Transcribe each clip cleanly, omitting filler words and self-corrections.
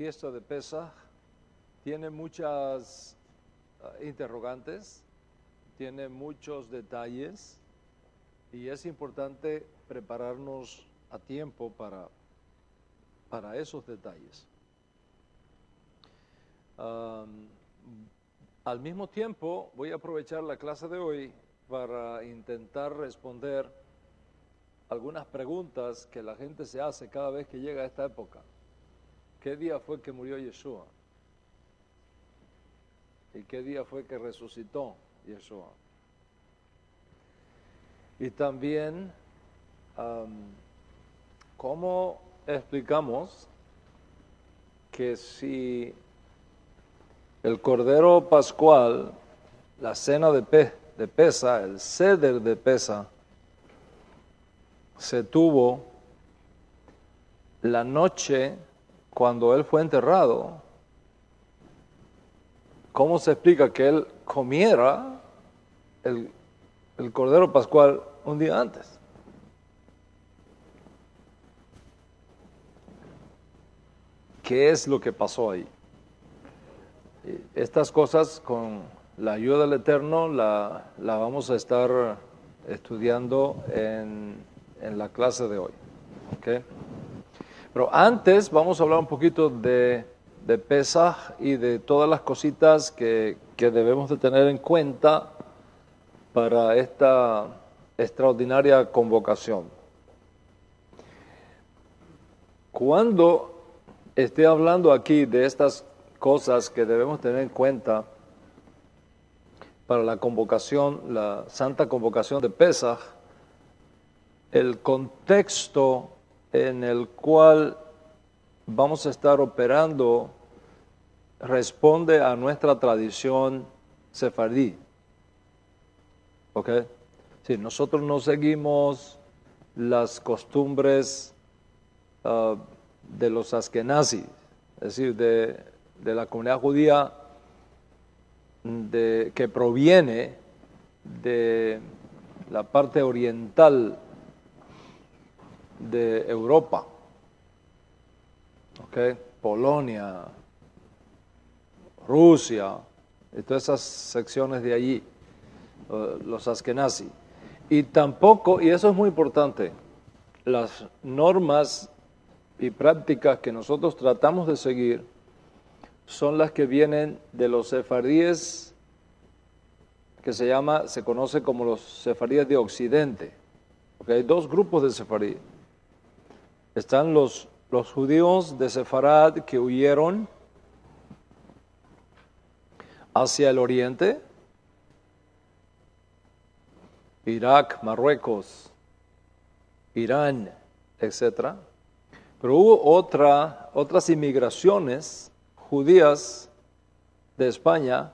Fiesta de Pesaj tiene muchas interrogantes, tiene muchos detalles y es importante prepararnos a tiempo para esos detalles. Al mismo tiempo, voy a aprovechar la clase de hoy para intentar responder algunas preguntas que la gente se hace cada vez que llega a esta época. ¿Qué día fue que murió Yeshua? ¿Y qué día fue que resucitó Yeshua? Y también, ¿cómo explicamos que si el Cordero Pascual, la cena de Pesaj, el Seder de Pesaj, se tuvo la noche cuando él fue enterrado? ¿Cómo se explica que él comiera el Cordero Pascual un día antes? ¿Qué es lo que pasó ahí? Estas cosas, con la ayuda del Eterno, la vamos a estar estudiando en la clase de hoy. ¿Okay? Pero antes vamos a hablar un poquito de Pesaj y de todas las cositas que debemos de tener en cuenta para esta extraordinaria convocación. Cuando esté hablando aquí de estas cosas que debemos tener en cuenta para la convocación, la santa convocación de Pesaj, el contexto en el cual vamos a estar operando responde a nuestra tradición sefardí. ¿Ok? Sí, nosotros no seguimos las costumbres de los askenazis, es decir, de la comunidad judía que proviene de la parte oriental de Europa, ¿okay? Polonia, Rusia, y todas esas secciones de allí, los askenazí. Y tampoco, y eso es muy importante, las normas y prácticas que nosotros tratamos de seguir son las que vienen de los sefardíes, que se conoce como los sefardíes de Occidente. ¿Okay? Hay dos grupos de sefardíes. Están los judíos de Sefarad que huyeron hacia el oriente, Irak, Marruecos, Irán, etc. Pero hubo otras inmigraciones judías de España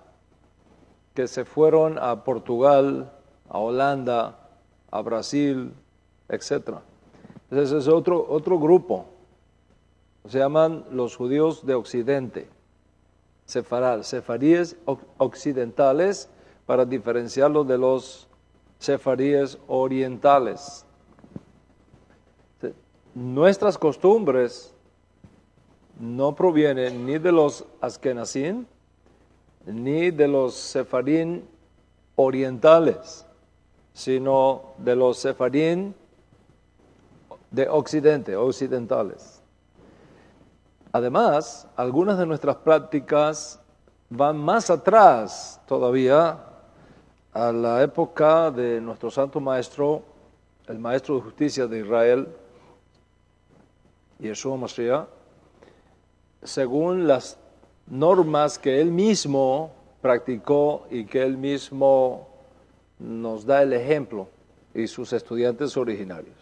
que se fueron a Portugal, a Holanda, a Brasil, etc. Entonces es otro grupo, se llaman los judíos de Occidente, sefaríes occidentales, para diferenciarlos de los sefaríes orientales. Nuestras costumbres no provienen ni de los askenazín ni de los sefarín orientales, sino de los sefarín de Occidente, occidentales. Además, algunas de nuestras prácticas van más atrás todavía, a la época de nuestro santo maestro, el maestro de justicia de Israel, Yeshua Mashiach, según las normas que él mismo practicó y que él mismo nos da el ejemplo, y sus estudiantes originarios.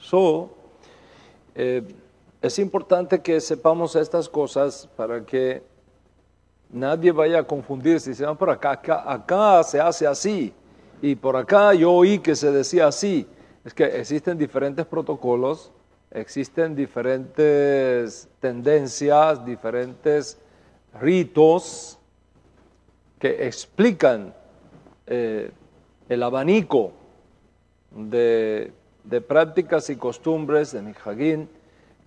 Es importante que sepamos estas cosas para que nadie vaya a confundirse. Dice, por acá se hace así, y por acá yo oí que se decía así. Es que existen diferentes protocolos, existen diferentes tendencias, diferentes ritos que explican el abanico de prácticas y costumbres de Minhagim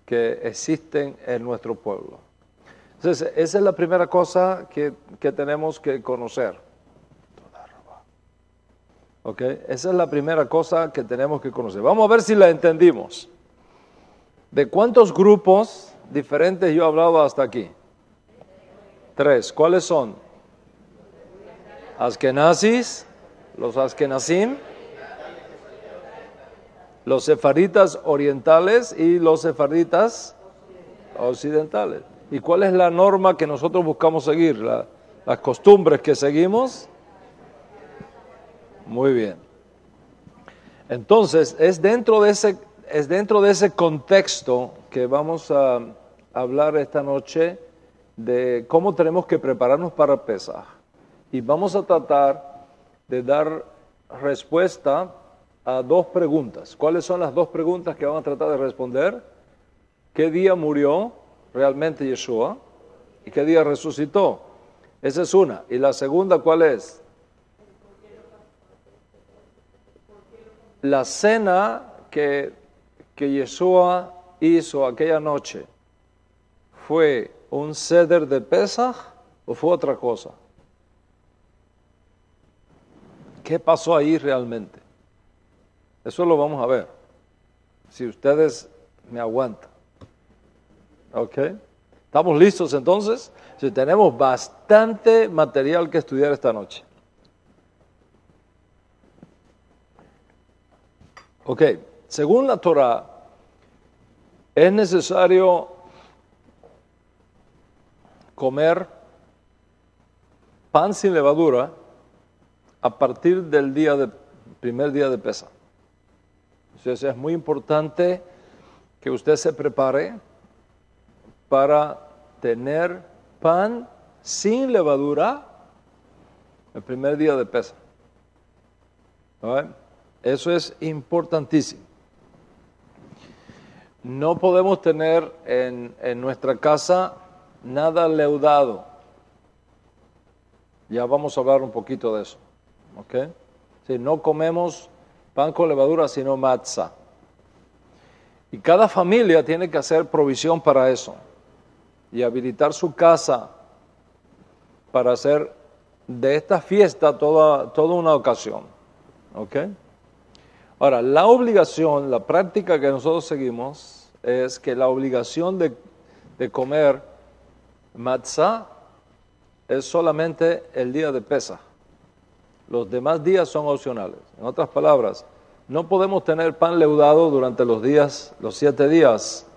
que existen en nuestro pueblo. Entonces, esa es la primera cosa que tenemos que conocer. ¿Ok? Esa es la primera cosa que tenemos que conocer. Vamos a ver si la entendimos. ¿De cuántos grupos diferentes yo he hablado hasta aquí? 3. ¿Cuáles son? Askenazis, los Askenazim, los sefaritas orientales y los sefaritas occidentales. ¿Y cuál es la norma que nosotros buscamos seguir? Las costumbres que seguimos. Muy bien. Entonces, es dentro de ese contexto que vamos a hablar esta noche de cómo tenemos que prepararnos para Pesaj. Y vamos a tratar de dar respuesta a 2 preguntas. ¿Cuáles son las 2 preguntas que vamos a tratar de responder? ¿Qué día murió realmente Yeshua? ¿Y qué día resucitó? Esa es una. ¿Y la segunda cuál es? La cena que Yeshua hizo aquella noche, ¿fue un seder de Pesaj o fue otra cosa? ¿Qué pasó ahí realmente? Eso lo vamos a ver, si ustedes me aguantan. ¿Ok? ¿Estamos listos entonces? Sí, tenemos bastante material que estudiar esta noche. Ok, según la Torah, es necesario comer pan sin levadura a partir del primer día de Pesaj. Entonces es muy importante que usted se prepare para tener pan sin levadura el primer día de Pesaj. ¿Vale? Eso es importantísimo. No podemos tener en nuestra casa nada leudado. Ya vamos a hablar un poquito de eso. ¿Ok? Si no comemos pan con levadura, sino matzah. Y cada familia tiene que hacer provisión para eso. Y habilitar su casa para hacer de esta fiesta toda una ocasión. ¿Ok? Ahora, la obligación, la práctica que nosotros seguimos es que la obligación de comer matzah es solamente el día de Pesaj. Los demás días son opcionales. En otras palabras, no podemos tener pan leudado durante los 7 días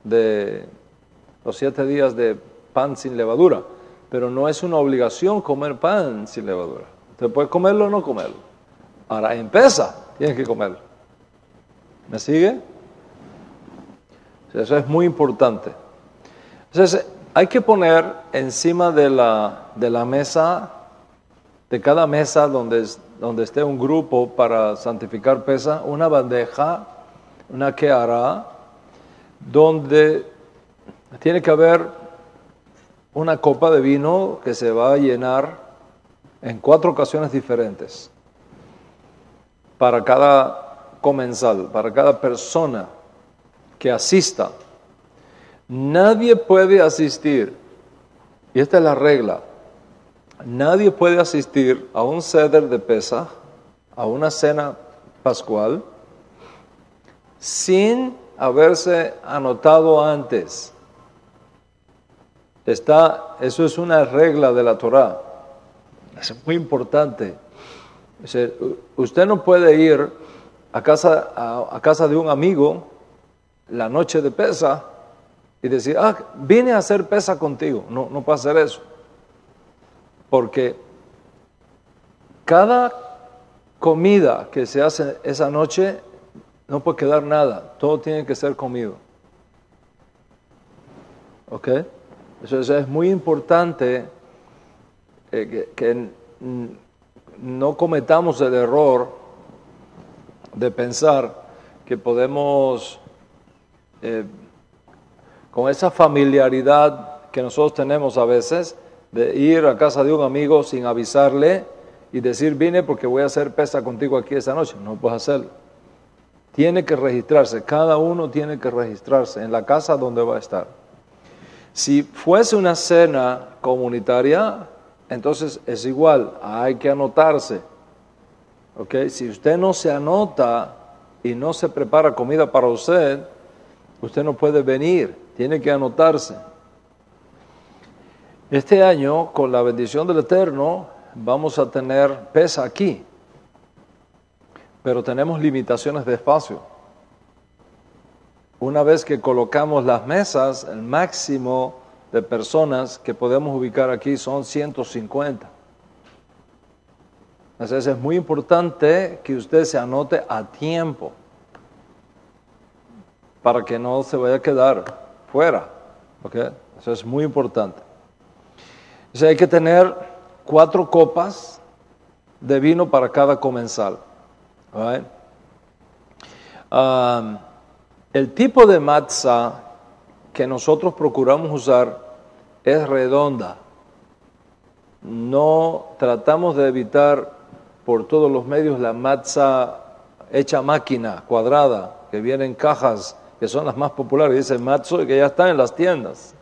de pan sin levadura, pero no es una obligación comer pan sin levadura. Usted puede comerlo o no comerlo. Ahora, en Pesaj tienes que comerlo. ¿Me sigue? Eso es muy importante. Entonces, hay que poner encima de la mesa, de cada mesa donde esté un grupo para santificar Pesaj, una bandeja, una keara, donde tiene que haber una copa de vino que se va a llenar en 4 ocasiones diferentes para cada comensal, para cada persona que asista. Nadie puede asistir, y esta es la regla, nadie puede asistir a un seder de Pesaj, a una cena pascual, sin haberse anotado antes. Eso es una regla de la Torah. Es muy importante. O sea, usted no puede ir a casa de un amigo la noche de Pesaj y decir, vine a hacer Pesaj contigo. No puede hacer eso. Porque cada comida que se hace esa noche no puede quedar nada. Todo tiene que ser comido. ¿Ok? Eso es muy importante que no cometamos el error de pensar que podemos, con esa familiaridad que nosotros tenemos a veces, de ir a casa de un amigo sin avisarle y decir, vine porque voy a hacer Pesaj contigo aquí esta noche. No puedes hacerlo. Tiene que registrarse, cada uno tiene que registrarse en la casa donde va a estar. Si fuese una cena comunitaria, entonces es igual, hay que anotarse. ¿Okay? Si usted no se anota y no se prepara comida para usted, usted no puede venir, tiene que anotarse. Este año, con la bendición del Eterno, vamos a tener pesa aquí, pero tenemos limitaciones de espacio. Una vez que colocamos las mesas, el máximo de personas que podemos ubicar aquí son 150. Entonces es muy importante que usted se anote a tiempo para que no se vaya a quedar fuera. ¿Okay? Eso es muy importante. Entonces hay que tener 4 copas de vino para cada comensal. Right? El tipo de matzah que nosotros procuramos usar es redonda. No tratamos de evitar por todos los medios la matzah hecha máquina, cuadrada, que viene en cajas, que son las más populares, dice matzo, y que ya están en las tiendas.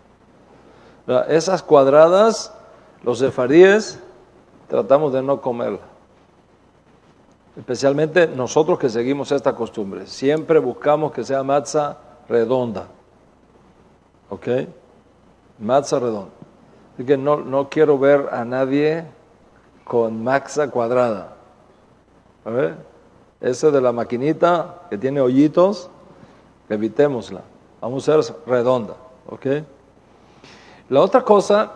Esas cuadradas, los sefaríes, tratamos de no comerlas. Especialmente nosotros que seguimos esta costumbre. Siempre buscamos que sea matzah redonda. ¿Ok? Matzah redonda. Así que no quiero ver a nadie con matzah cuadrada. A ver, ese de la maquinita que tiene hoyitos, evitémosla. Vamos a ser redonda. ¿Ok? La otra cosa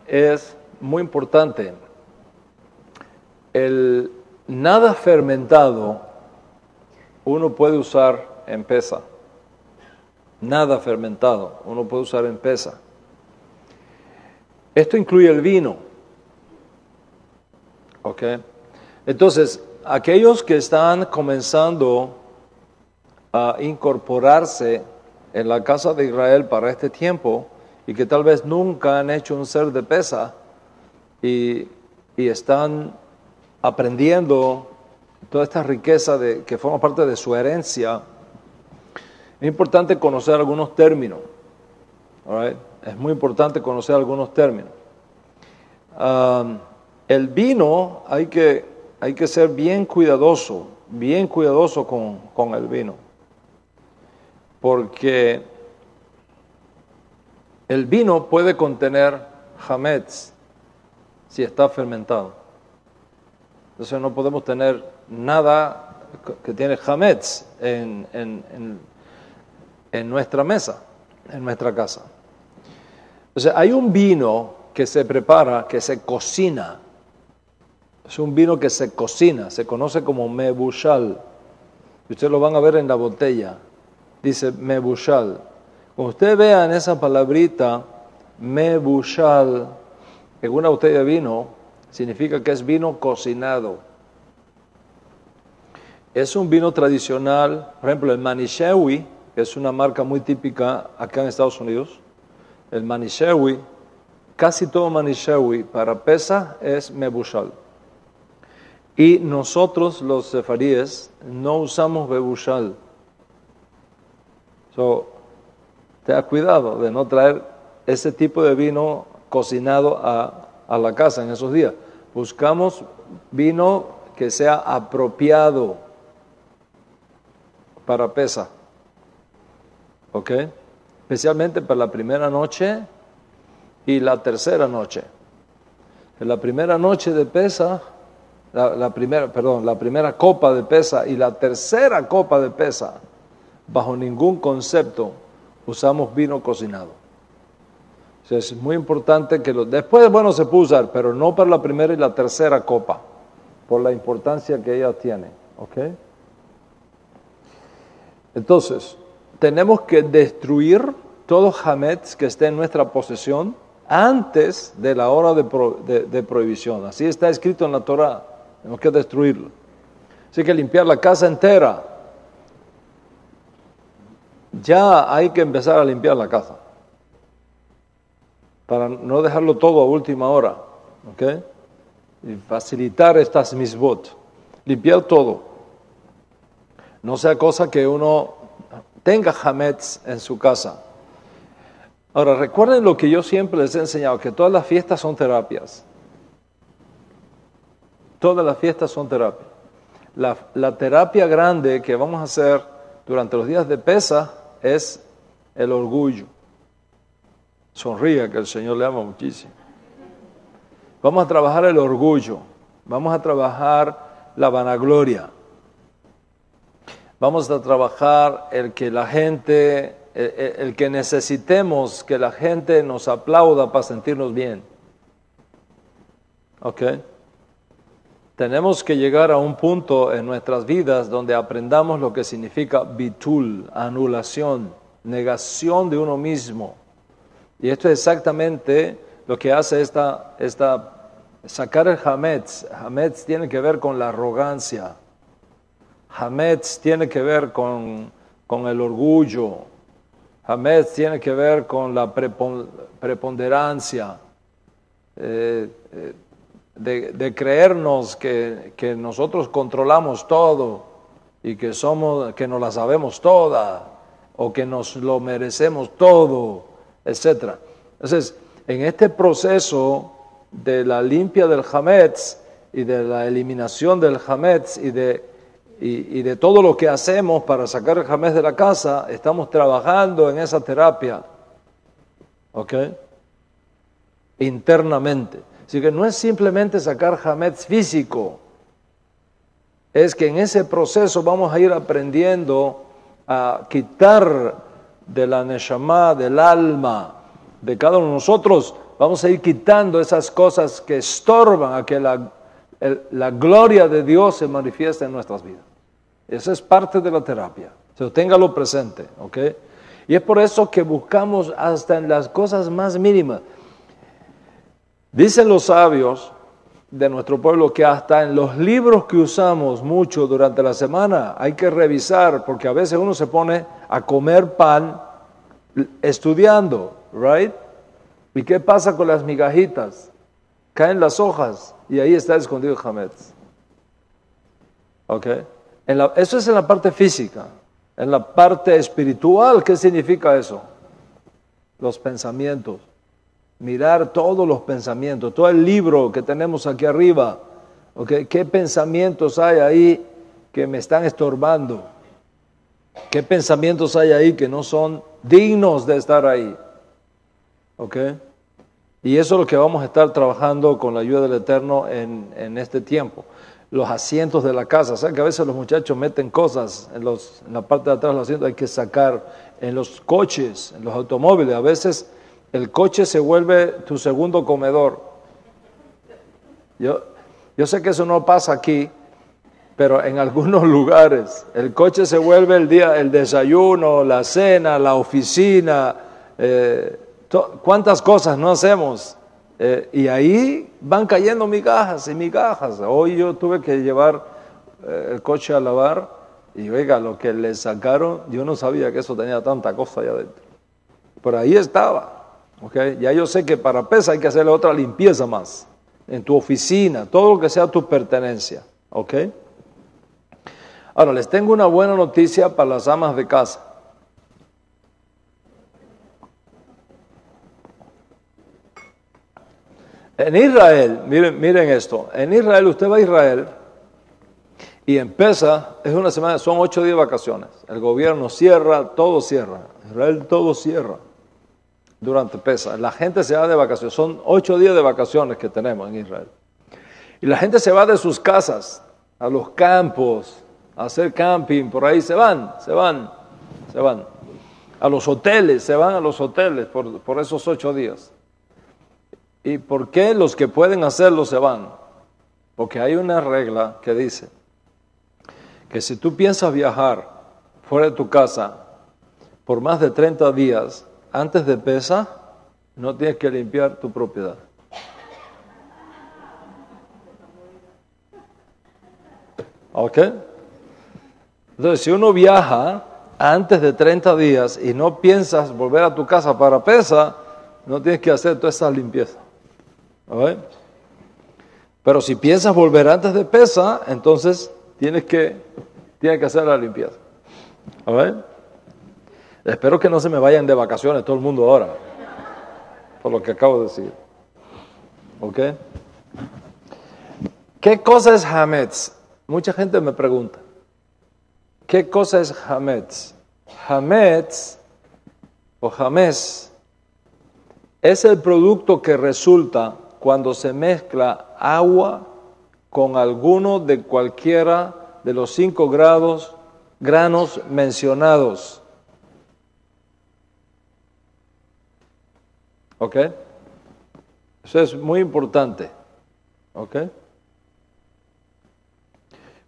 es muy importante. El nada fermentado uno puede usar en pesa. Nada fermentado uno puede usar en pesa. Esto incluye el vino. ¿Ok? Entonces, aquellos que están comenzando a incorporarse en la casa de Israel para este tiempo y que tal vez nunca han hecho un ser de pesa y están aprendiendo toda esta riqueza que forma parte de su herencia, es importante conocer algunos términos. All right? Es muy importante conocer algunos términos. El vino hay que ser bien cuidadoso con el vino, porque el vino puede contener hametz si está fermentado. Entonces no podemos tener nada que tiene hametz en nuestra mesa, en nuestra casa. Entonces hay un vino que se prepara, que se cocina. Es un vino que se cocina, se conoce como mebushal. Ustedes lo van a ver en la botella. Dice mebushal. Cuando ustedes vean esa palabrita, mebushal, en una botella de vino, significa que es vino cocinado. Es un vino tradicional, por ejemplo, el Manishewi, que es una marca muy típica acá en Estados Unidos. El Manishewi, casi todo Manishewi para pesa es mebushal. Y nosotros, los sefaríes, no usamos mebushal. Ten cuidado de no traer ese tipo de vino cocinado a la casa en esos días. Buscamos vino que sea apropiado para pesa. ¿Ok? Especialmente para la primera noche y la tercera noche. En la primera noche de pesa, la primera copa de pesa y la tercera copa de pesa, bajo ningún concepto usamos vino cocinado. O sea, es muy importante que después, bueno, se puede usar, pero no para la primera y la tercera copa, por la importancia que ella tiene. ¿Ok? Entonces, tenemos que destruir todo hametz que esté en nuestra posesión antes de la hora de prohibición. Así está escrito en la Torah. Tenemos que destruirlo. Así que limpiar la casa entera. Ya hay que empezar a limpiar la casa, para no dejarlo todo a última hora, ¿ok? Y facilitar estas misbot, limpiar todo. No sea cosa que uno tenga hametz en su casa. Ahora, recuerden lo que yo siempre les he enseñado, que todas las fiestas son terapias. Todas las fiestas son terapias. La terapia grande que vamos a hacer durante los días de Pesaj es el orgullo. Sonríe, que el Señor le ama muchísimo. Vamos a trabajar el orgullo. Vamos a trabajar la vanagloria. Vamos a trabajar el que la gente, el que necesitemos que la gente nos aplauda para sentirnos bien. ¿Ok? Tenemos que llegar a un punto en nuestras vidas donde aprendamos lo que significa bitul, anulación, negación de uno mismo. Y esto es exactamente lo que hace sacar el hametz. Hametz tiene que ver con la arrogancia. Hametz tiene que ver con el orgullo. Hametz tiene que ver con la preponderancia. De creernos que nosotros controlamos todo y que nos la sabemos toda o que nos lo merecemos todo, etc. Entonces, en este proceso de la limpia del hametz y de la eliminación del hametz y de todo lo que hacemos para sacar el hametz de la casa, estamos trabajando en esa terapia, ¿ok? Internamente. Así que no es simplemente sacar hametz físico, es que en ese proceso vamos a ir aprendiendo a quitar de la neshama, del alma, de cada uno de nosotros, vamos a ir quitando esas cosas que estorban a que la gloria de Dios se manifieste en nuestras vidas. Eso es parte de la terapia, téngalo presente, ¿ok? Y es por eso que buscamos hasta en las cosas más mínimas. Dicen los sabios de nuestro pueblo que hasta en los libros que usamos mucho durante la semana hay que revisar, porque a veces uno se pone a comer pan estudiando, ¿right? ¿Y qué pasa con las migajitas? Caen las hojas y ahí está escondido el hametz. ¿Ok? Eso es en la parte física. En la parte espiritual, ¿qué significa eso? Los pensamientos. Mirar todos los pensamientos, todo el libro que tenemos aquí arriba, ¿okay? ¿Qué pensamientos hay ahí que me están estorbando? ¿Qué pensamientos hay ahí que no son dignos de estar ahí? ¿Okay? Y eso es lo que vamos a estar trabajando con la ayuda del Eterno en este tiempo. Los asientos de la casa, ¿saben que a veces los muchachos meten cosas en la parte de atrás de los asientos? Hay que sacar en los coches, en los automóviles, a veces el coche se vuelve tu segundo comedor. Yo sé que eso no pasa aquí, pero en algunos lugares el coche se vuelve el desayuno, la cena, la oficina, cuántas cosas no hacemos. Y ahí van cayendo migajas y migajas. Hoy yo tuve que llevar el coche a lavar y oiga, lo que le sacaron, yo no sabía que eso tenía tanta cosa allá adentro. Pero ahí estaba. Okay. Ya yo sé que para Pesaj hay que hacerle otra limpieza más en tu oficina, todo lo que sea tu pertenencia. ¿Okay? Ahora, les tengo una buena noticia para las amas de casa. En Israel, miren esto, en Israel, usted va a Israel y en Pesaj es una semana, son 8 días de vacaciones. El gobierno cierra, todo cierra. Israel todo cierra. Durante Pesaj, la gente se va de vacaciones, son 8 días de vacaciones que tenemos en Israel. Y la gente se va de sus casas a los campos, a hacer camping, por ahí se van. A los hoteles, se van a los hoteles por esos 8 días. ¿Y por qué los que pueden hacerlo se van? Porque hay una regla que dice que si tú piensas viajar fuera de tu casa por más de 30 días, antes de Pesaj, no tienes que limpiar tu propiedad. ¿Ok? Entonces, si uno viaja antes de 30 días y no piensas volver a tu casa para Pesaj, no tienes que hacer toda esa limpieza. ¿Ok? Pero si piensas volver antes de Pesaj, entonces tienes que hacer la limpieza. ¿Ok? Espero que no se me vayan de vacaciones todo el mundo ahora. por lo que acabo de decir. ¿Ok? ¿Qué cosa es hametz? Mucha gente me pregunta. ¿Qué cosa es hametz? Hametz o hamez es el producto que resulta cuando se mezcla agua con alguno de cualquiera de los 5 granos mencionados. ¿Ok? Eso es muy importante. ¿Ok?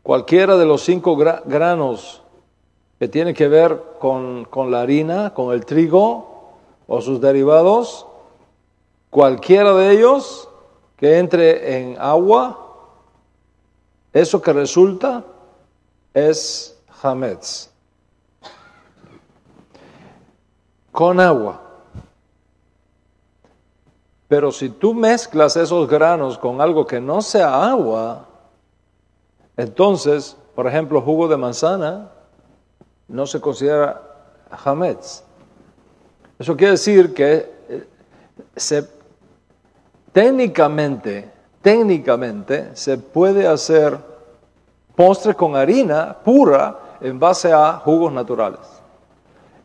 Cualquiera de los 5 granos que tiene que ver con la harina, con el trigo o sus derivados, cualquiera de ellos que entre en agua, eso que resulta es hametz. Con agua. Pero si tú mezclas esos granos con algo que no sea agua, entonces, por ejemplo, jugo de manzana no se considera hametz. Eso quiere decir que técnicamente se puede hacer postre con harina pura en base a jugos naturales.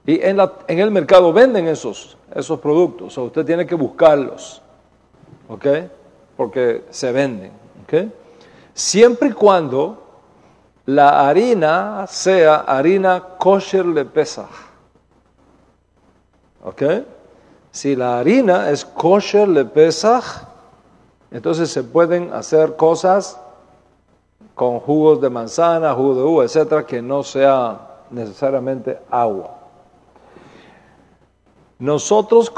Y en el mercado venden esos productos, o usted tiene que buscarlos, ¿ok? Porque se venden, ¿ok? Siempre y cuando la harina sea harina kosher le Pesach, ¿ok? Si la harina es kosher le Pesach, entonces se pueden hacer cosas con jugos de manzana, jugo de uva, etcétera, que no sea necesariamente agua. Nosotros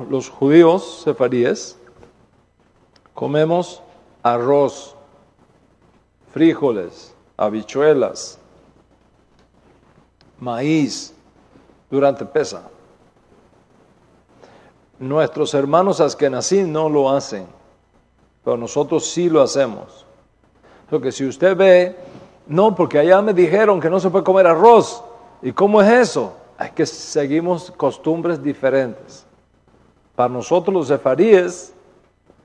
los judíos sefaríes, comemos arroz, frijoles, habichuelas, maíz durante Pesach. Nuestros hermanos askenazí no lo hacen, pero nosotros sí lo hacemos. Porque si usted ve, no, porque allá me dijeron que no se puede comer arroz. ¿Y cómo es eso? Es que seguimos costumbres diferentes. Para nosotros los sefaríes,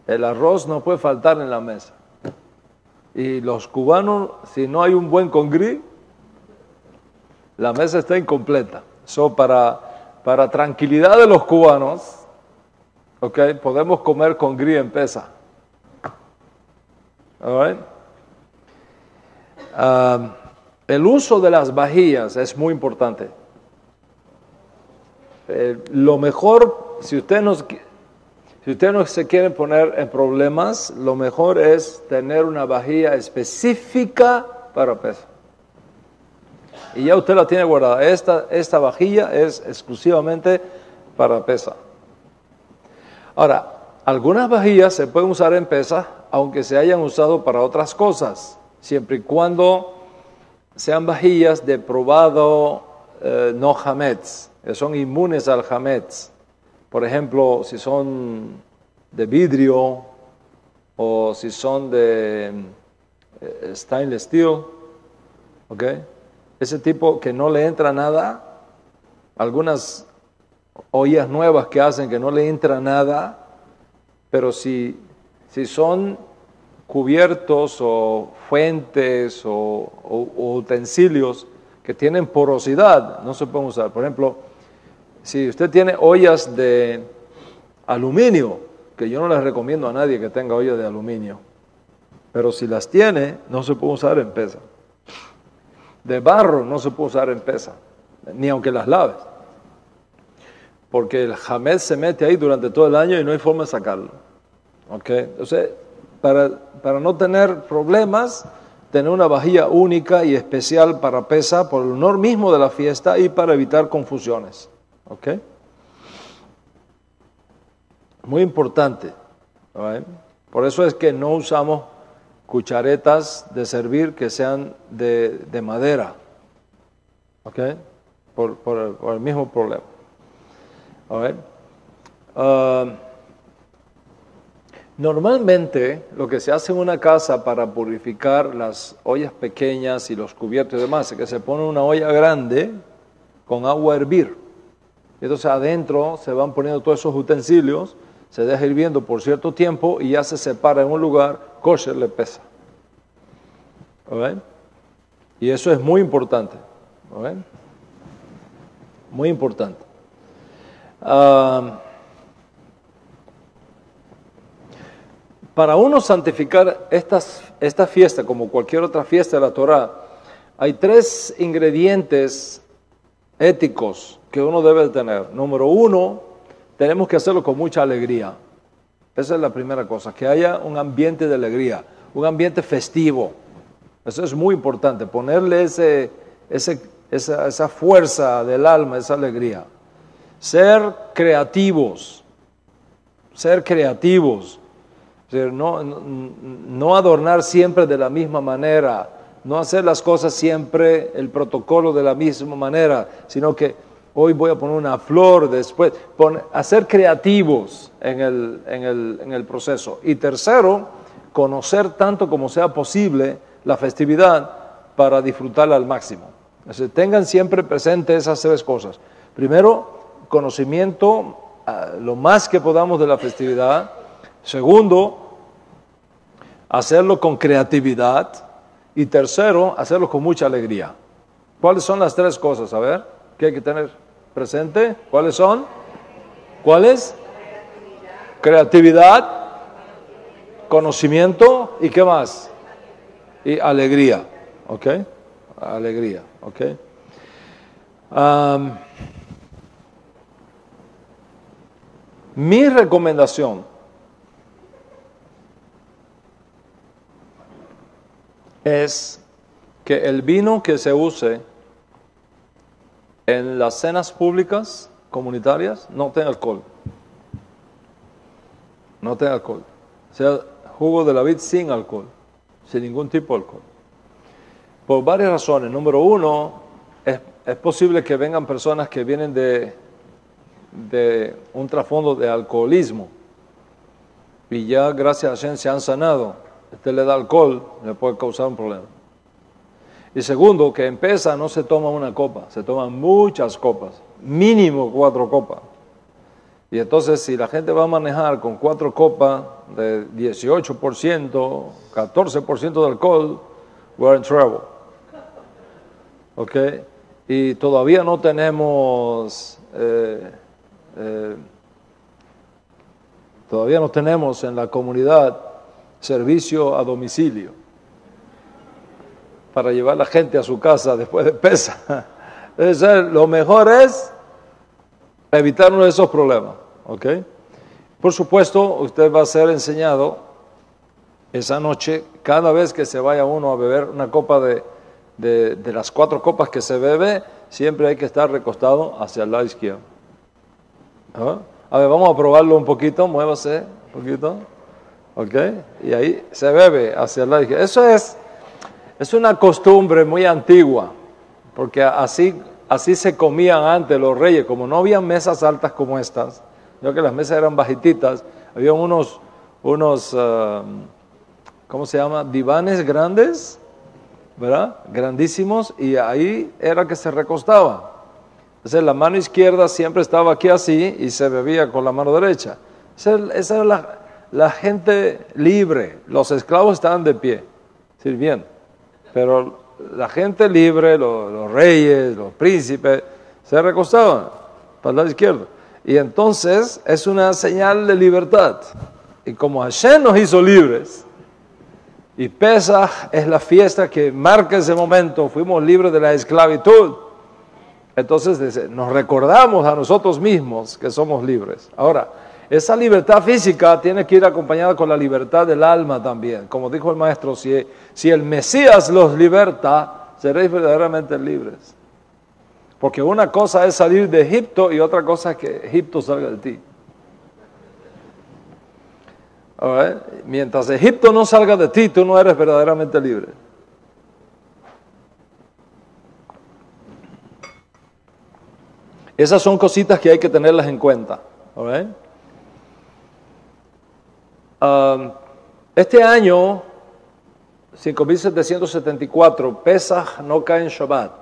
el arroz no puede faltar en la mesa. Y los cubanos, si no hay un buen congrí, la mesa está incompleta. Para tranquilidad de los cubanos, okay, podemos comer congrí en Pesach. All right? El uso de las vajillas es muy importante. Lo mejor, si usted no se quiere poner en problemas, lo mejor es tener una vajilla específica para Pesach. Y ya usted la tiene guardada. Esta vajilla es exclusivamente para Pesach. Ahora, algunas vajillas se pueden usar en Pesach, aunque se hayan usado para otras cosas, siempre y cuando sean vajillas de probado no hametz, que son inmunes al hametz. Por ejemplo, si son de vidrio o si son de stainless steel, ¿ok? Ese tipo que no le entra nada, algunas ollas nuevas que hacen que no le entra nada, pero si son cubiertos o fuentes o utensilios que tienen porosidad, no se pueden usar. Por ejemplo, si usted tiene ollas de aluminio, que yo no les recomiendo a nadie que tenga ollas de aluminio, pero si las tiene, no se puede usar en Pesach. De barro no se puede usar en Pesach, ni aunque las laves, porque el hametz se mete ahí durante todo el año y no hay forma de sacarlo. ¿Okay? Entonces, para no tener problemas, tener una vajilla única y especial para Pesach por el honor mismo de la fiesta y para evitar confusiones. ¿Ok? Muy importante. ¿Right? Por eso es que no usamos cucharetas de servir que sean de madera. ¿Ok? Por el mismo problema. ¿Right? Normalmente lo que se hace en una casa para purificar las ollas pequeñas y los cubiertos y demás es que se pone una olla grande con agua a hervir. Y entonces adentro se van poniendo todos esos utensilios, se deja hirviendo por cierto tiempo y ya se separa en un lugar, kosher le pesa. ¿Okay? Y eso es muy importante. ¿Okay? Muy importante. Para uno santificar esta fiesta, como cualquier otra fiesta de la Torah, hay 3 ingredientes éticos que uno debe tener. Número 1, tenemos que hacerlo con mucha alegría. Esa es la primera cosa, que haya un ambiente de alegría, un ambiente festivo. Eso es muy importante, ponerle esa fuerza del alma, esa alegría. Ser creativos. No adornar siempre de la misma manera, no hacer las cosas siempre el protocolo de la misma manera, sino que hoy voy a poner una flor, después hacer creativos en el proceso. Y tercero, conocer tanto como sea posible la festividad para disfrutarla al máximo. Entonces, tengan siempre presente esas 3 cosas. Primero, conocimiento lo más que podamos de la festividad. Segundo, hacerlo con creatividad. Y tercero, hacerlo con mucha alegría. ¿Cuáles son las 3 cosas? A ver, ¿qué hay que tener presente? ¿Cuáles son? ¿Cuáles? Creatividad, conocimiento y ¿qué más? Y alegría. ¿Ok? Alegría. ¿Ok? Mi recomendación es que el vino que se use en las cenas públicas comunitarias no tenga alcohol. No tenga alcohol. Sea jugo de la vid sin alcohol, sin ningún tipo de alcohol. Por varias razones. Número 1, es posible que vengan personas que vienen de un trasfondo de alcoholismo y ya gracias a Hashem se han sanado. Usted le da alcohol, le puede causar un problema. Y segundo, que en Pesa no se toma una copa, se toman muchas copas, mínimo 4 copas. Y entonces si la gente va a manejar con 4 copas de 18%, 14% de alcohol, we're in trouble. ¿Ok? Y todavía no tenemos en la comunidad servicio a domicilio para llevar a la gente a su casa después de Pesa. Entonces, lo mejor es evitarnos esos problemas. ¿Ok? Por supuesto, usted va a ser enseñado esa noche, cada vez que se vaya uno a beber una copa de las 4 copas que se bebe, siempre hay que estar recostado hacia el lado izquierdo. ¿Ah? A ver, vamos a probarlo un poquito, muévase un poquito. ¿Ok? Y ahí se bebe hacia el lado izquierdo. Eso es una costumbre muy antigua, porque así se comían antes los reyes, como no había mesas altas como estas, ya que las mesas eran bajititas, había unos ¿cómo se llama? Divanes grandes, ¿verdad? Grandísimos, y ahí era que se recostaba. Entonces la mano izquierda siempre estaba aquí así y se bebía con la mano derecha. Esa era la gente libre. Los esclavos estaban de pie, sirviendo. Pero la gente libre, los reyes, los príncipes, se recostaban para el lado izquierdo. Y entonces es una señal de libertad. Y como Hashem nos hizo libres, y Pesaj es la fiesta que marca ese momento, fuimos libres de la esclavitud. Entonces nos recordamos a nosotros mismos que somos libres. Ahora, esa libertad física tiene que ir acompañada con la libertad del alma también. Como dijo el maestro, si el Mesías los liberta, seréis verdaderamente libres. Porque una cosa es salir de Egipto y otra cosa es que Egipto salga de ti. Mientras Egipto no salga de ti, tú no eres verdaderamente libre. Esas son cositas que hay que tenerlas en cuenta. Este año, 5774, Pesaj no cae en Shabbat.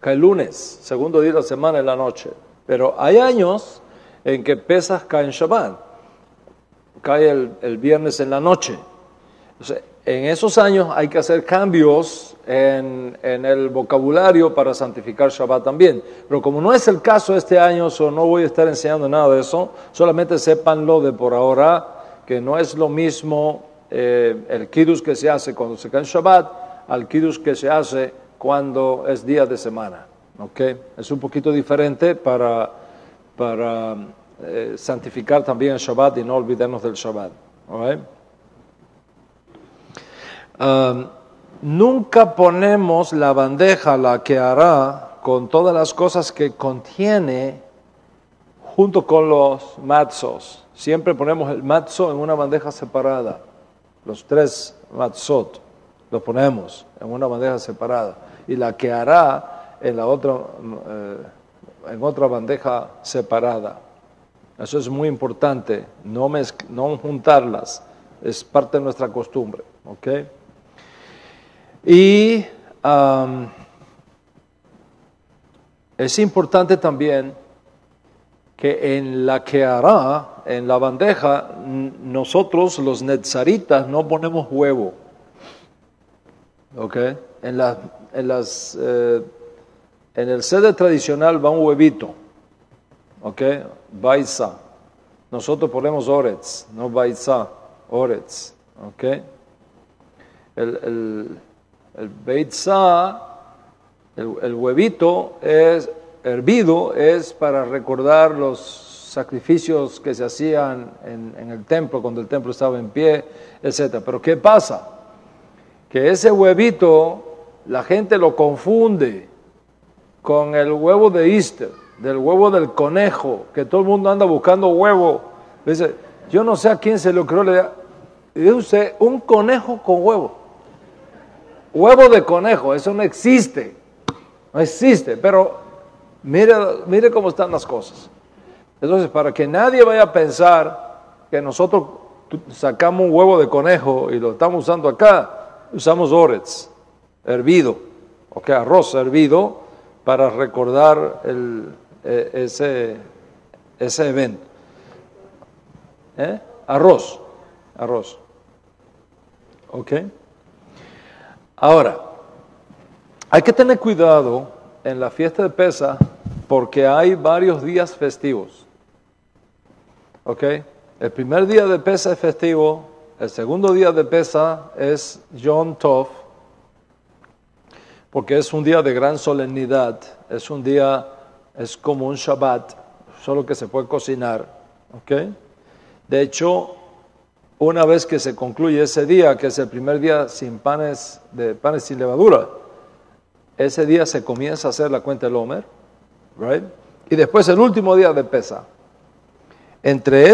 cae lunes, segundo día de la semana en la noche. Pero hay años en que Pesaj cae en Shabbat, cae el viernes en la noche. Entonces, en esos años hay que hacer cambios en el vocabulario para santificar Shabbat también. Pero como no es el caso este año, no voy a estar enseñando nada de eso. Solamente sépanlo de por ahora, que no es lo mismo el kiddush que se hace cuando se cae en Shabbat al kiddush que se hace cuando es día de semana. ¿Okay? Es un poquito diferente para santificar también el Shabbat y no olvidarnos del Shabbat. ¿Okay? Nunca ponemos la bandeja, la que hará, con todas las cosas que contiene junto con los matzos. Siempre ponemos el matzo en una bandeja separada. Los 3 matzot los ponemos en una bandeja separada. Y la que hará en la otra, en otra bandeja separada. Eso es muy importante, no juntarlas. Es parte de nuestra costumbre. ¿Okay? Y es importante también que en la que hará, en la bandeja, nosotros los netzaritas no ponemos huevo. ¿Okay? En el seder tradicional va un huevito. ¿Okay? Baitza. Nosotros ponemos oretz, no baitza, oretz. ¿Okay? El beitzá, el huevito es hervido, es para recordar los sacrificios que se hacían en el templo, cuando el templo estaba en pie, etc. Pero ¿qué pasa? Que ese huevito, la gente lo confunde con el huevo de Easter, del huevo del conejo, que todo el mundo anda buscando huevo. Dice, yo no sé a quién se le ocurrió, le dice usted, un conejo con huevo. Huevo de conejo, eso no existe. No existe, pero mire cómo están las cosas. Entonces, para que nadie vaya a pensar que nosotros sacamos un huevo de conejo y lo estamos usando acá, usamos oretz, hervido, arroz hervido, para recordar ese evento. Arroz. ¿Ok? Ahora, hay que tener cuidado en la fiesta de Pesaj porque hay varios días festivos. ¿Ok? El primer día de Pesaj es festivo, el segundo día de Pesaj es Yom Tov, porque es un día de gran solemnidad, es como un Shabbat, solo que se puede cocinar. ¿Ok? De hecho, una vez que se concluye ese día, que es el primer día sin panes sin levadura, ese día se comienza a hacer la cuenta del Omer, right? Y después el último día de Pesaj. Entre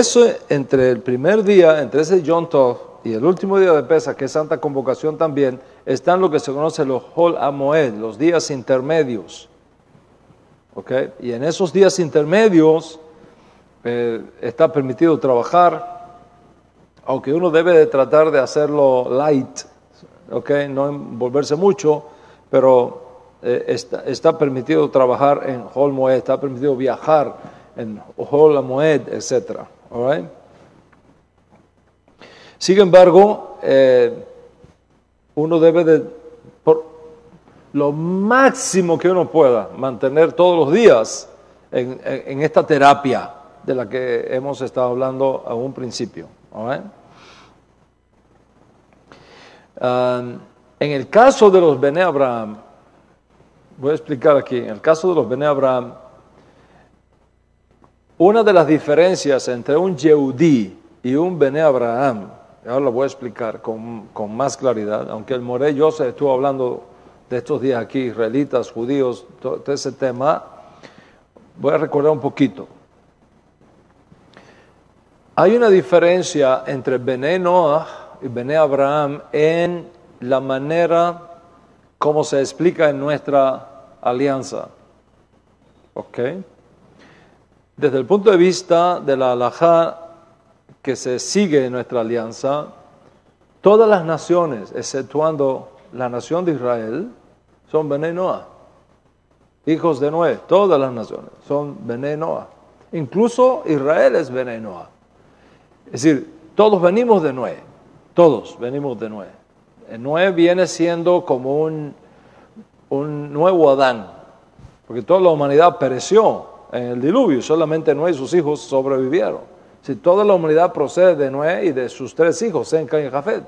el primer día, entre ese Yom Tov y el último día de Pesaj, que es Santa Convocación también, están lo que se conoce los Hol HaMoed, los días intermedios. ¿Okay? Y en esos días intermedios está permitido trabajar, aunque uno debe de tratar de hacerlo light, ¿okay? No envolverse mucho, pero está permitido trabajar en Hol Moed, está permitido viajar en Hol Moed, etc. All right? Sin embargo, uno debe de, por lo máximo que uno pueda, mantener todos los días en esta terapia de la que hemos estado hablando a un principio. All right? En el caso de los Bnei Abraham, voy a explicar aquí, en el caso de los Bnei Abraham, una de las diferencias entre un Yehudí y un Bnei Abraham, ahora lo voy a explicar con más claridad, aunque el Moré Yosef estuvo hablando de estos días aquí, israelitas, judíos, todo ese tema, voy a recordar un poquito. Hay una diferencia entre Bnei Noach y Bnei Abraham en la manera como se explica en nuestra alianza. ¿Ok? Desde el punto de vista de la halajá que se sigue en nuestra alianza, todas las naciones, exceptuando la nación de Israel, son Bnei Noach. hijos de Noé, todas las naciones son Bené Noah. Incluso Israel es Bené Noah. Es decir, todos venimos de Noé, todos venimos de Noé. Noé viene siendo como un nuevo Adán, porque toda la humanidad pereció en el diluvio, solamente Noé y sus hijos sobrevivieron. Si toda la humanidad procede de Noé y de sus 3 hijos, Sem, Cam y Jafet,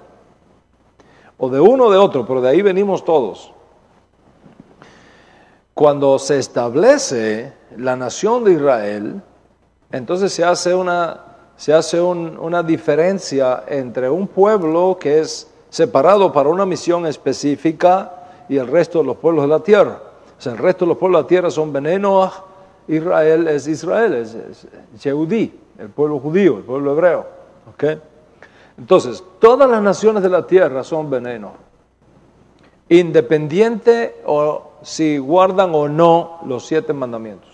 o de uno o de otro, pero de ahí venimos todos. Cuando se establece la nación de Israel, entonces se hace una diferencia entre un pueblo que es separado para una misión específica y el resto de los pueblos de la tierra. O sea, el resto de los pueblos de la tierra son Bené Noah, Israel, es Yehudí, el pueblo judío, el pueblo hebreo. ¿Okay? Entonces, todas las naciones de la tierra son Bené Noah, independiente o si guardan o no los 7 mandamientos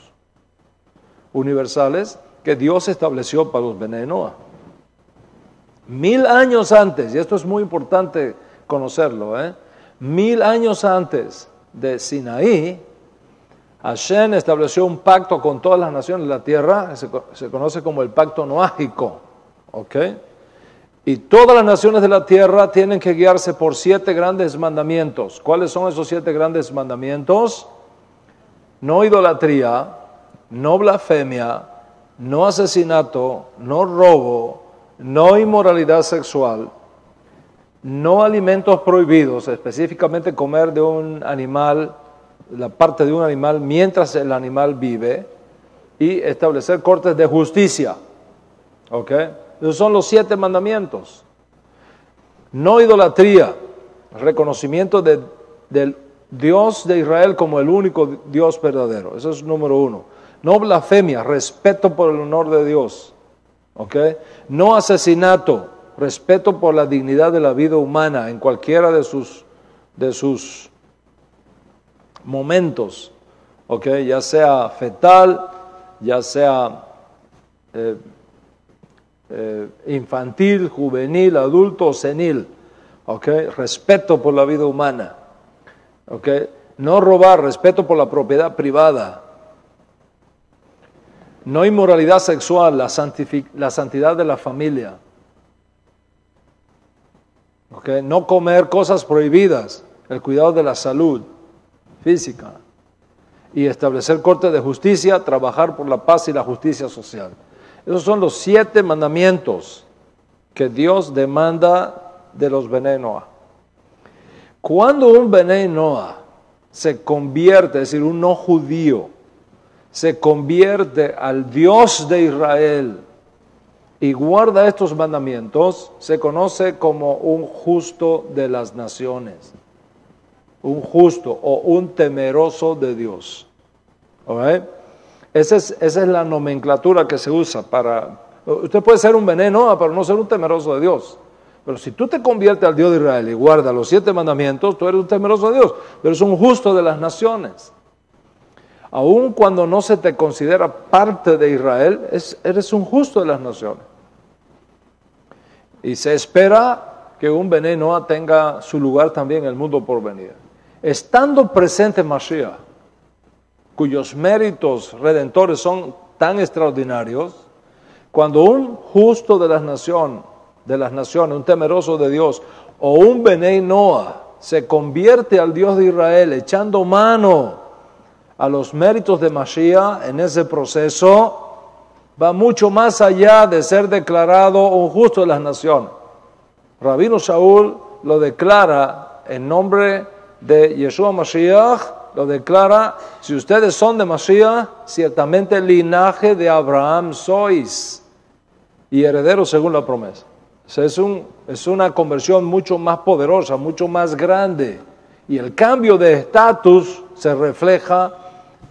universales que Dios estableció para los Bené Noah. 1000 años antes, y esto es muy importante conocerlo, 1000 años antes de Sinaí, Hashem estableció un pacto con todas las naciones de la tierra, se conoce como el pacto noágico, ¿ok? Y todas las naciones de la tierra tienen que guiarse por 7 grandes mandamientos. ¿Cuáles son esos 7 grandes mandamientos? No idolatría, no blasfemia, no asesinato, no robo, no inmoralidad sexual, no alimentos prohibidos, específicamente comer de un animal, la parte de un animal mientras el animal vive, y establecer cortes de justicia. ¿Ok? Esos son los 7 mandamientos. No idolatría, reconocimiento del Dios de Israel como el único Dios verdadero. Eso es número 1. No blasfemia, respeto por el honor de Dios. ¿Ok? No asesinato, respeto por la dignidad de la vida humana en cualquiera de sus momentos. ¿Ok? Ya sea fetal, ya sea infantil, juvenil, adulto o senil. ¿Ok? Respeto por la vida humana. ¿Ok? No robar, respeto por la propiedad privada. No inmoralidad sexual, la santidad de la familia. ¿Okay? No comer cosas prohibidas, el cuidado de la salud física. Y establecer corte de justicia, trabajar por la paz y la justicia social. Esos son los 7 mandamientos que Dios demanda de los Bené Noah. Cuando un Bené Noah se convierte, es decir, un no judío, se convierte al Dios de Israel y guarda estos mandamientos, se conoce como un justo de las naciones, un justo o un temeroso de Dios. ¿Okay? Esa es la nomenclatura que se usa para... Usted puede ser un Bené Noah, pero no ser un temeroso de Dios. Pero si tú te conviertes al Dios de Israel y guardas los 7 mandamientos, tú eres un temeroso de Dios, pero eres un justo de las naciones. Aun cuando no se te considera parte de Israel, eres un justo de las naciones. Y se espera que un Bené Noah tenga su lugar también en el mundo por venir. Estando presente Mashiach, cuyos méritos redentores son tan extraordinarios, cuando un justo de las naciones, un temeroso de Dios, o un Bené Noah se convierte al Dios de Israel echando mano a los méritos de Mashiach, en ese proceso va mucho más allá de ser declarado un justo de las naciones. Rabino Shaul lo declara en nombre de Yeshua Mashiach, lo declara: si ustedes son de Mashiach, ciertamente el linaje de Abraham sois y herederos según la promesa. O sea, es una conversión mucho más poderosa, mucho más grande, y el cambio de estatus se refleja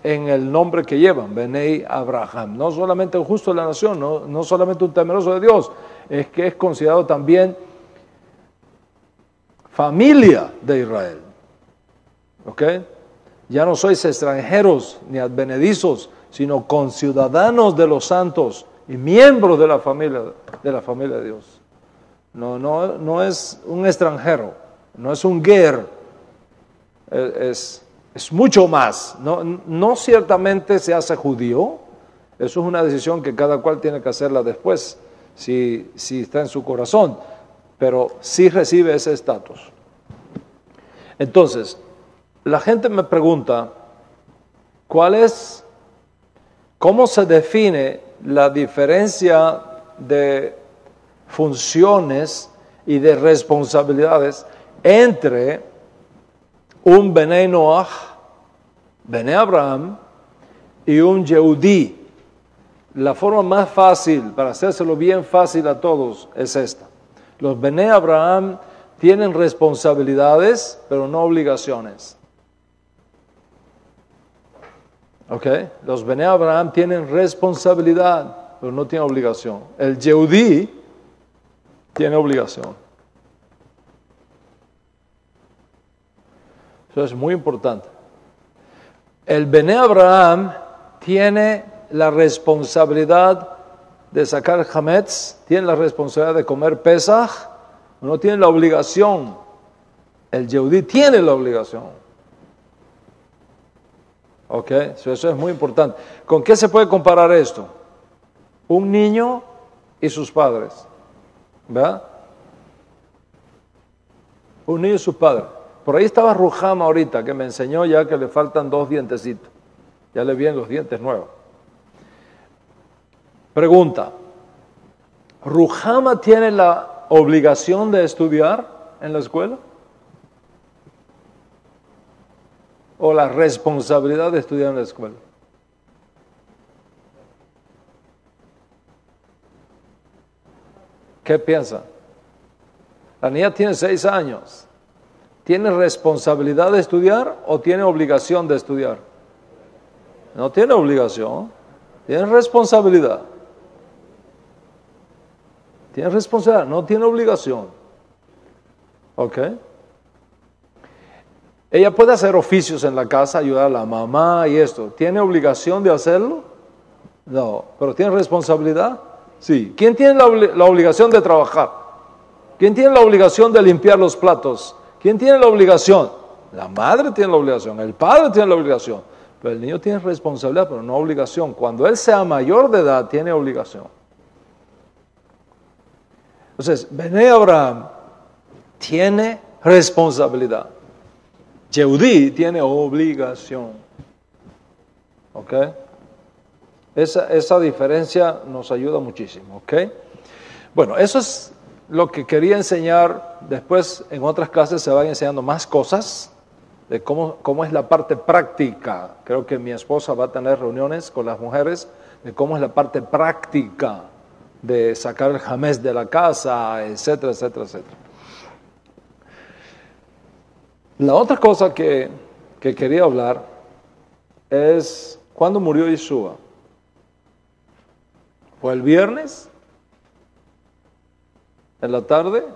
en el nombre que llevan, Benei Abraham. No solamente un justo de la nación, no solamente un temeroso de Dios, es que es considerado también familia de Israel. ¿Ok? Ya no sois extranjeros ni advenedizos, sino conciudadanos de los santos y miembros de la familia de Dios. No es un extranjero, no es un ger, es Es mucho más. No ciertamente se hace judío. Eso es una decisión que cada cual tiene que hacerla después, si está en su corazón. Pero sí recibe ese estatus. Entonces, la gente me pregunta, ¿cómo se define la diferencia de funciones y de responsabilidades entre un Bnei Noach, Bnei Abraham, y un Yehudí? La forma más fácil, para hacérselo bien fácil a todos, es esta. Los Bnei Abraham tienen responsabilidades, pero no obligaciones. ¿Ok? Los Bnei Abraham tienen responsabilidad, pero no tienen obligación. El Yehudí tiene obligación. Eso es muy importante. El Bnei Abraham tiene la responsabilidad de sacar Hametz, tiene la responsabilidad de comer Pesach, no tiene la obligación. El Yehudí tiene la obligación. ¿Ok? Eso es muy importante. ¿Con qué se puede comparar esto? Un niño y sus padres. ¿Verdad? Un niño y sus padres. Por ahí estaba Ruhama ahorita, que me enseñó ya que le faltan 2 dientecitos. Ya le vienen los dientes nuevos. Pregunta. ¿Ruhama tiene la obligación de estudiar en la escuela? ¿O la responsabilidad de estudiar en la escuela? ¿Qué piensa? La niña tiene 6 años. ¿Tiene responsabilidad de estudiar o tiene obligación de estudiar? No tiene obligación, tiene responsabilidad. Tiene responsabilidad, no tiene obligación. ¿Ok? Ella puede hacer oficios en la casa, ayudar a la mamá y esto. ¿Tiene obligación de hacerlo? No. ¿Pero tiene responsabilidad? Sí. ¿Quién tiene la obligación de trabajar? ¿Quién tiene la obligación de limpiar los platos? ¿Quién tiene la obligación? La madre tiene la obligación, el padre tiene la obligación. Pero el niño tiene responsabilidad, pero no obligación. Cuando él sea mayor de edad, tiene obligación. Entonces, Bnei Abraham tiene responsabilidad. Yehudí tiene obligación. ¿Ok? Esa diferencia nos ayuda muchísimo. ¿Ok? Bueno, eso es lo que quería enseñar. Después, en otras clases, se van enseñando más cosas de cómo es la parte práctica. Creo que mi esposa va a tener reuniones con las mujeres de cómo es la parte práctica de sacar el jamés de la casa, etcétera, etcétera, etcétera. La otra cosa que quería hablar es cuándo murió Yeshua. ¿Fue el viernes? En la tarde.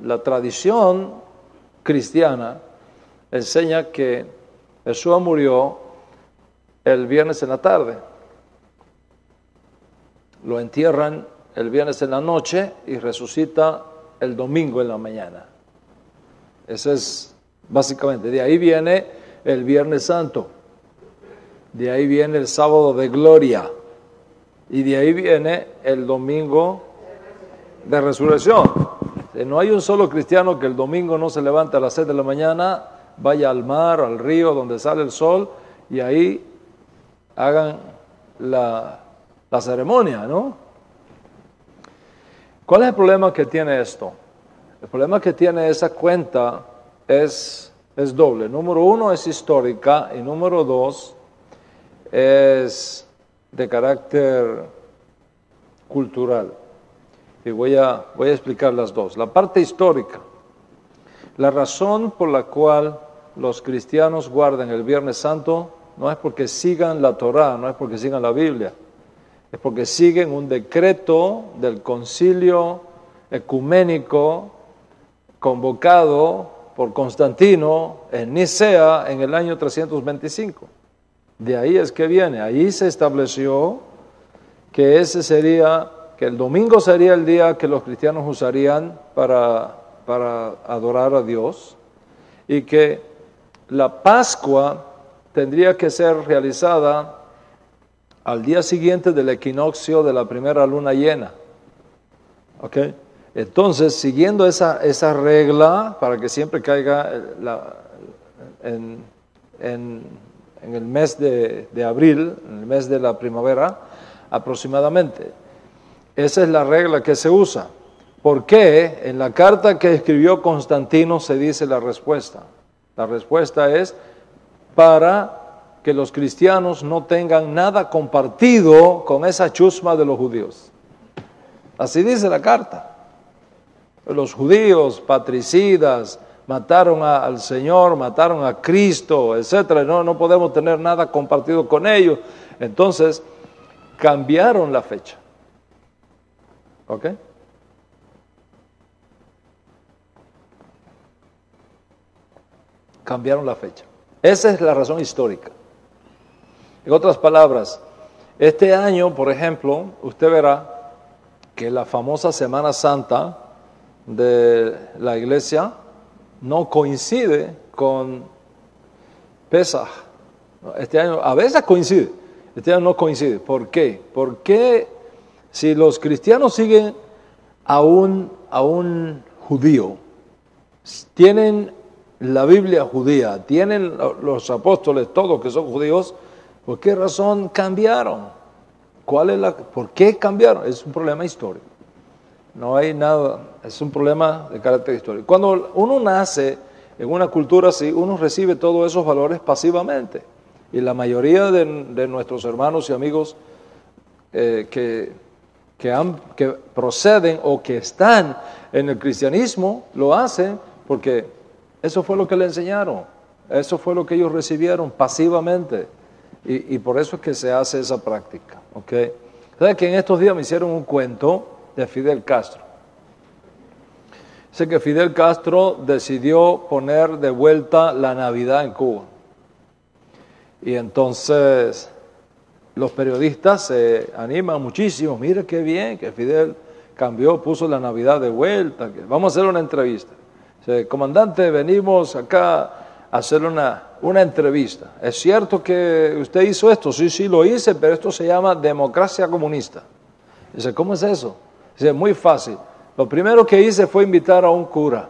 La tradición cristiana enseña que Yeshua murió el viernes en la tarde. Lo entierran el viernes en la noche y resucita el domingo en la mañana. Ese es básicamente, de ahí viene el Viernes Santo, de ahí viene el sábado de gloria y de ahí viene el domingo de resurrección. No hay un solo cristiano que el domingo no se levante a las 6 de la mañana, vaya al mar, al río donde sale el sol y ahí hagan la ceremonia, ¿no? ¿Cuál es el problema que tiene esto? El problema que tiene esa cuenta es doble. Número 1 es histórica y número 2 es de carácter cultural. Y voy a explicar las dos. La parte histórica. La razón por la cual los cristianos guardan el Viernes Santo no es porque sigan la Torá, no es porque sigan la Biblia. Es porque siguen un decreto del concilio ecuménico convocado por Constantino en Nicea en el año 325. De ahí es que viene. Ahí se estableció que que el domingo sería el día que los cristianos usarían para adorar a Dios y que la Pascua tendría que ser realizada al día siguiente del equinoccio de la primera luna llena. ¿Ok? Entonces, siguiendo esa regla, para que siempre caiga en el mes de abril, en el mes de la primavera, aproximadamente. Esa es la regla que se usa. ¿Por qué? En la carta que escribió Constantino se dice la respuesta. La respuesta es para que los cristianos no tengan nada compartido con esa chusma de los judíos. Así dice la carta. Los judíos patricidas mataron al Señor, mataron a Cristo, etcétera. No podemos tener nada compartido con ellos. Entonces, cambiaron la fecha. ¿Ok? Cambiaron la fecha. Esa es la razón histórica. En otras palabras, este año, por ejemplo, usted verá que la famosa Semana Santa de la iglesia no coincide con Pesaj. Este año a veces coincide, este año no coincide. ¿Por qué? Porque si los cristianos siguen a un judío, tienen la Biblia judía, tienen los apóstoles todos que son judíos, ¿por qué razón cambiaron? ¿Por qué cambiaron? Es un problema histórico. No hay nada, es un problema de carácter histórico. Cuando uno nace en una cultura así, uno recibe todos esos valores pasivamente. Y la mayoría de nuestros hermanos y amigos que proceden o que están en el cristianismo, lo hacen porque eso fue lo que le enseñaron. Eso fue lo que ellos recibieron pasivamente. Y por eso es que se hace esa práctica. ¿Okay? ¿Sabe que en estos días me hicieron un cuento de Fidel Castro? Sé que Fidel Castro decidió poner de vuelta la Navidad en Cuba. Y entonces los periodistas se animan muchísimo. Mire qué bien que Fidel cambió, puso la Navidad de vuelta. Vamos a hacer una entrevista. Dice, comandante, venimos acá a hacer una entrevista. ¿Es cierto que usted hizo esto? Sí, lo hice, pero esto se llama democracia comunista. Dice, ¿cómo es eso? Dice, muy fácil. Lo primero que hice fue invitar a un cura.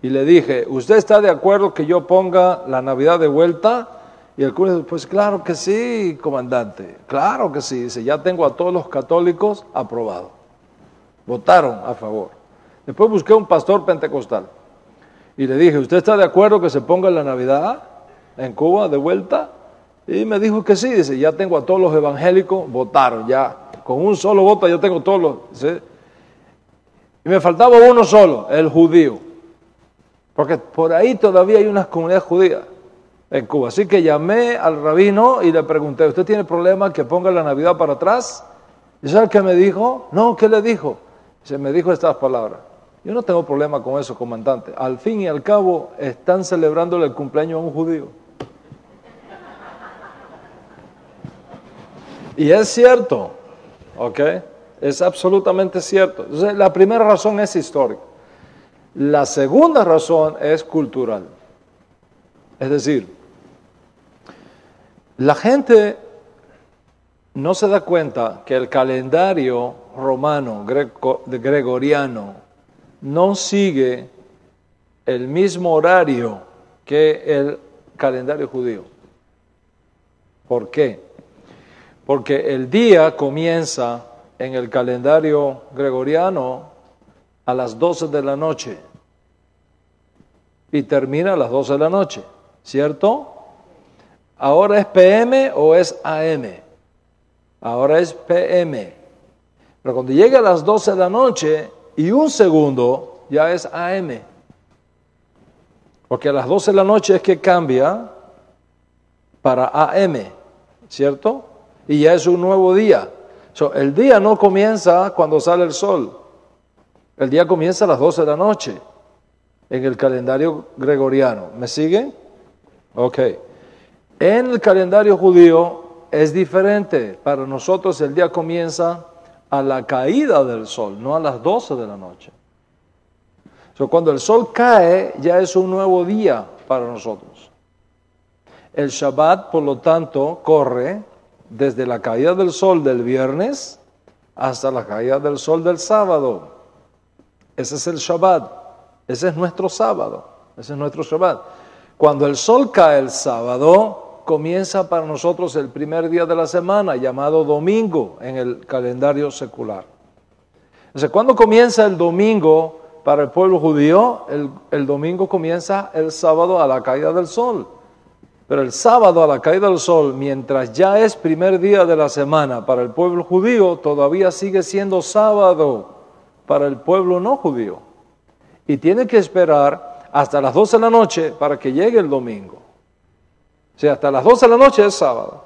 Y le dije, ¿usted está de acuerdo que yo ponga la Navidad de vuelta? Y el cura dice, pues claro que sí, comandante. Claro que sí. Dice, ya tengo a todos los católicos aprobados. Votaron a favor. Después busqué un pastor pentecostal. Y le dije, ¿usted está de acuerdo que se ponga la Navidad en Cuba de vuelta? Y me dijo que sí. Dice, ya tengo a todos los evangélicos, votaron ya. Con un solo voto ya tengo todos los... ¿sí? Y me faltaba uno solo, el judío. Porque por ahí todavía hay unas comunidades judías en Cuba. Así que llamé al rabino y le pregunté, ¿usted tiene problema que ponga la Navidad para atrás? ¿Y sabe qué me dijo? No, ¿qué le dijo? Se me dijo estas palabras. Yo no tengo problema con eso, comandante. Al fin y al cabo, están celebrándole el cumpleaños a un judío. Y es cierto, ¿ok? Es absolutamente cierto. Entonces, la primera razón es histórica. La segunda razón es cultural. Es decir, la gente no se da cuenta que el calendario romano, gregoriano, no sigue el mismo horario que el calendario judío. ¿Por qué? Porque el día comienza en el calendario gregoriano a las 12 de la noche y termina a las 12 de la noche, ¿cierto? ¿Ahora es PM o es AM? Ahora es PM. Pero cuando llega a las 12 de la noche y un segundo, ya es AM. Porque a las 12 de la noche es que cambia para AM, ¿cierto? Y ya es un nuevo día. El día no comienza cuando sale el sol. El día comienza a las 12 de la noche en el calendario gregoriano. ¿Me siguen? Ok. En el calendario judío es diferente. Para nosotros el día comienza a la caída del sol, no a las 12 de la noche. Cuando el sol cae, ya es un nuevo día para nosotros. El Shabbat, por lo tanto, corre desde la caída del sol del viernes hasta la caída del sol del sábado. Ese es el Shabbat. Ese es nuestro sábado. Ese es nuestro Shabbat. Cuando el sol cae el sábado, comienza para nosotros el primer día de la semana, llamado domingo en el calendario secular. Entonces, ¿cuándo comienza el domingo para el pueblo judío? El domingo comienza el sábado a la caída del sol. Pero el sábado a la caída del sol, mientras ya es primer día de la semana para el pueblo judío, todavía sigue siendo sábado para el pueblo no judío. Y tiene que esperar hasta las 12 de la noche para que llegue el domingo. O sea, hasta las 12 de la noche es sábado.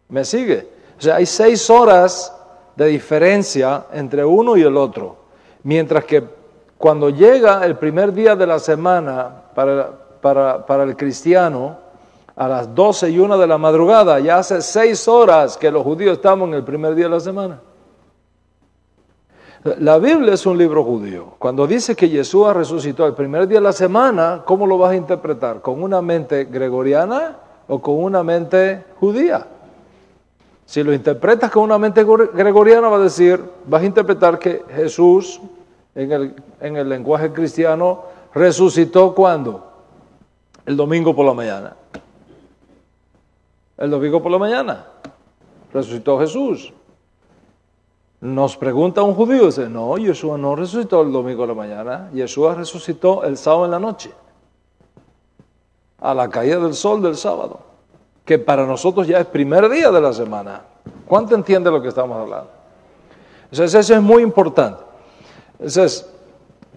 ¿Me sigue? O sea, hay 6 horas de diferencia entre uno y el otro. Mientras que cuando llega el primer día de la semana para el cristiano, a las 12 y 1 de la madrugada, ya hace 6 horas que los judíos estamos en el primer día de la semana. La Biblia es un libro judío. Cuando dice que Yeshua resucitó el primer día de la semana, ¿cómo lo vas a interpretar? ¿Con una mente gregoriana o con una mente judía? Si lo interpretas con una mente gregoriana, vas a interpretar que Jesús, en el lenguaje cristiano, resucitó ¿cuándo? El domingo por la mañana. El domingo por la mañana resucitó Jesús. Nos pregunta un judío, dice, no, Yeshua no resucitó el domingo por la mañana, Yeshua resucitó el sábado en la noche, a la caída del sol del sábado, que para nosotros ya es primer día de la semana. ¿Cuánto entiende lo que estamos hablando? Entonces eso es muy importante. Entonces,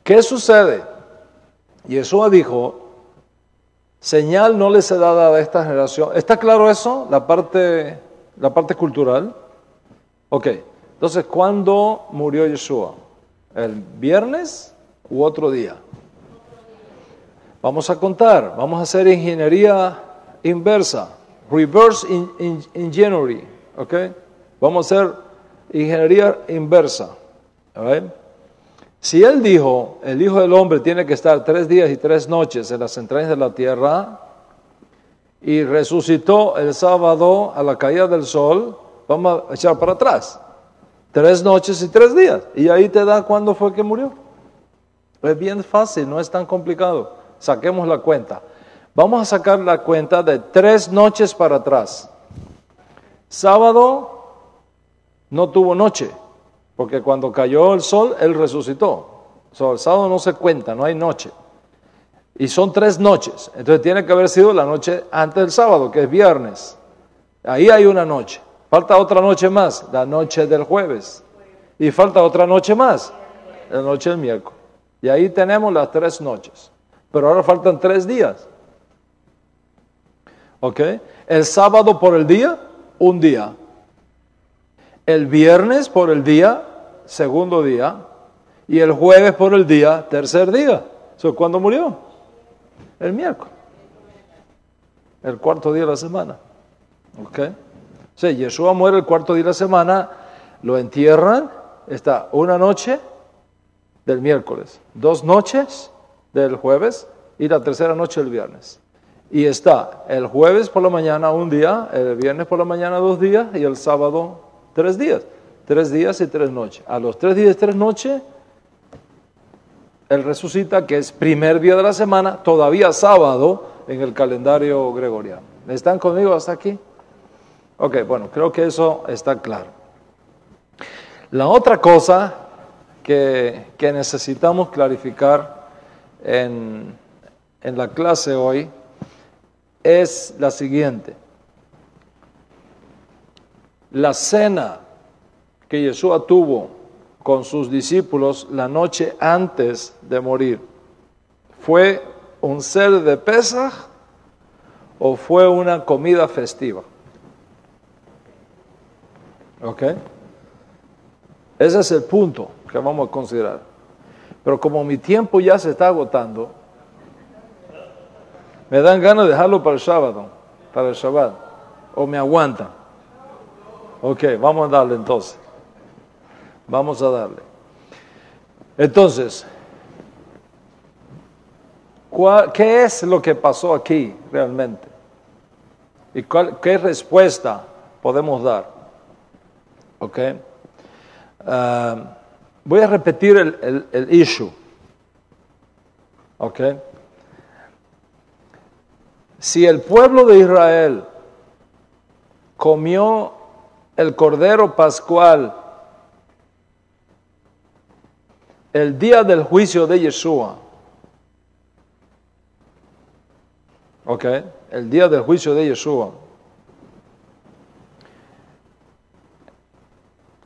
¿qué sucede? Yeshua dijo, señal no les he dado a esta generación. ¿Está claro eso? La parte cultural. Ok. Entonces, ¿cuándo murió Yeshua? ¿El viernes u otro día? Vamos a contar. Vamos a hacer ingeniería inversa. Reverse engineering. Ok. Vamos a hacer ingeniería inversa. ¿Right? Si él dijo, el Hijo del Hombre tiene que estar 3 días y 3 noches en las entrañas de la tierra y resucitó el sábado a la caída del sol, vamos a echar para atrás. 3 noches y 3 días. Y ahí te da cuándo fue que murió. Es bien fácil, no es tan complicado. Saquemos la cuenta. Vamos a sacar la cuenta de 3 noches para atrás. Sábado no tuvo noche. Porque cuando cayó el sol, él resucitó. El sábado no se cuenta, no hay noche. Y son 3 noches. Entonces tiene que haber sido la noche antes del sábado, que es viernes. Ahí hay una noche. Falta otra noche más, la noche del jueves. Y falta otra noche más, la noche del miércoles. Y ahí tenemos las 3 noches. Pero ahora faltan 3 días. ¿Ok? El sábado por el día, un día. El viernes por el día, segundo día, y el jueves por el día, tercer día. ¿Cuándo murió? El miércoles. El 4º día de la semana. ¿Ok? Yeshua muere el 4º día de la semana, lo entierran, está una noche del miércoles, 2 noches del jueves y la tercera noche del viernes. Y está el jueves por la mañana un día, el viernes por la mañana 2 días y el sábado 3 días. 3 días y 3 noches. A los 3 días y 3 noches, él resucita, que es primer día de la semana, todavía sábado en el calendario gregoriano. ¿Están conmigo hasta aquí? Ok, bueno, creo que eso está claro. La otra cosa que necesitamos clarificar en la clase hoy es la siguiente. La cena que Yeshua tuvo con sus discípulos la noche antes de morir, ¿fue un Seder de Pesaj o fue una comida festiva? ¿Ok? Ese es el punto que vamos a considerar. Pero como mi tiempo ya se está agotando, me dan ganas de dejarlo para el Shabbat, o me aguantan. Ok, vamos a darle entonces. Vamos a darle. Entonces, ¿qué es lo que pasó aquí realmente? ¿Y qué respuesta podemos dar? ¿Ok? Voy a repetir el issue. ¿Ok? Si el pueblo de Israel comió el cordero pascual el día del juicio de Yeshua, ¿ok? El día del juicio de Yeshua,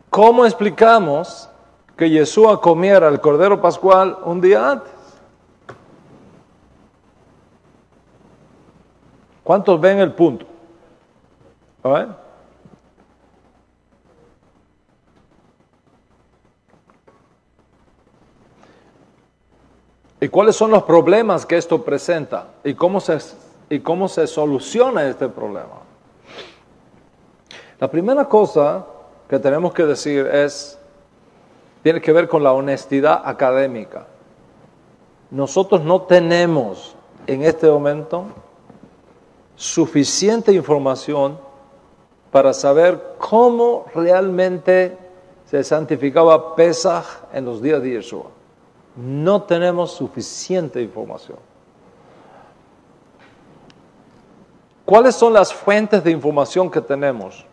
¿cómo explicamos que Yeshua comiera el cordero pascual un día antes? ¿Cuántos ven el punto? ¿Right? ¿Y cuáles son los problemas que esto presenta? ¿Y cómo se soluciona este problema? La primera cosa que tenemos que decir tiene que ver con la honestidad académica. Nosotros no tenemos en este momento suficiente información para saber cómo realmente se santificaba Pesaj en los días de Yeshua. No tenemos suficiente información. ¿Cuáles son las fuentes de información que tenemos?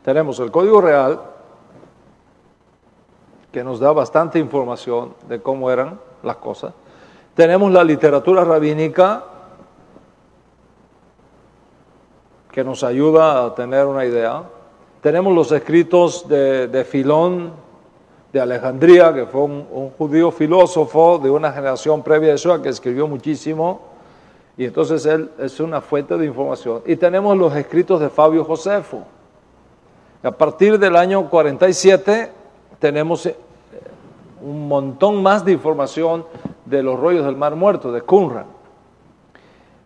Tenemos el Código Real, que nos da bastante información de cómo eran las cosas. Tenemos la literatura rabínica, que nos ayuda a tener una idea. Tenemos los escritos de Filón de Alejandría, que fue un judío filósofo de una generación previa a Yeshua, que escribió muchísimo, y entonces él es una fuente de información. Y tenemos los escritos de Fabio Josefo. A partir del año 47 tenemos un montón más de información de los rollos del Mar Muerto, de Qumran.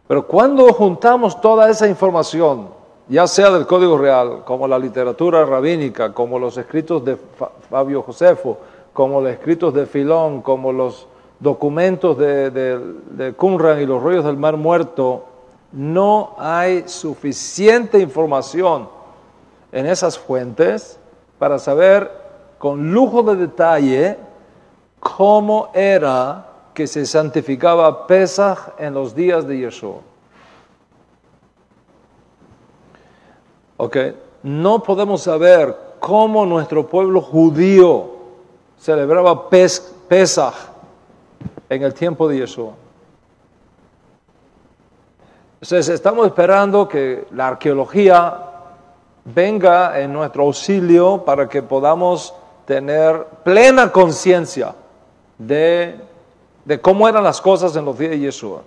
Pero cuando juntamos toda esa información, ya sea del Código Real, como la literatura rabínica, como los escritos de Fabio Josefo, como los escritos de Filón, como los documentos de Qumran y los rollos del Mar Muerto, no hay suficiente información en esas fuentes para saber con lujo de detalle cómo era que se santificaba Pesaj en los días de Yeshua. Okay. No podemos saber cómo nuestro pueblo judío celebraba Pesaj en el tiempo de Yeshua. Entonces estamos esperando que la arqueología venga en nuestro auxilio para que podamos tener plena conciencia de cómo eran las cosas en los días de Yeshua.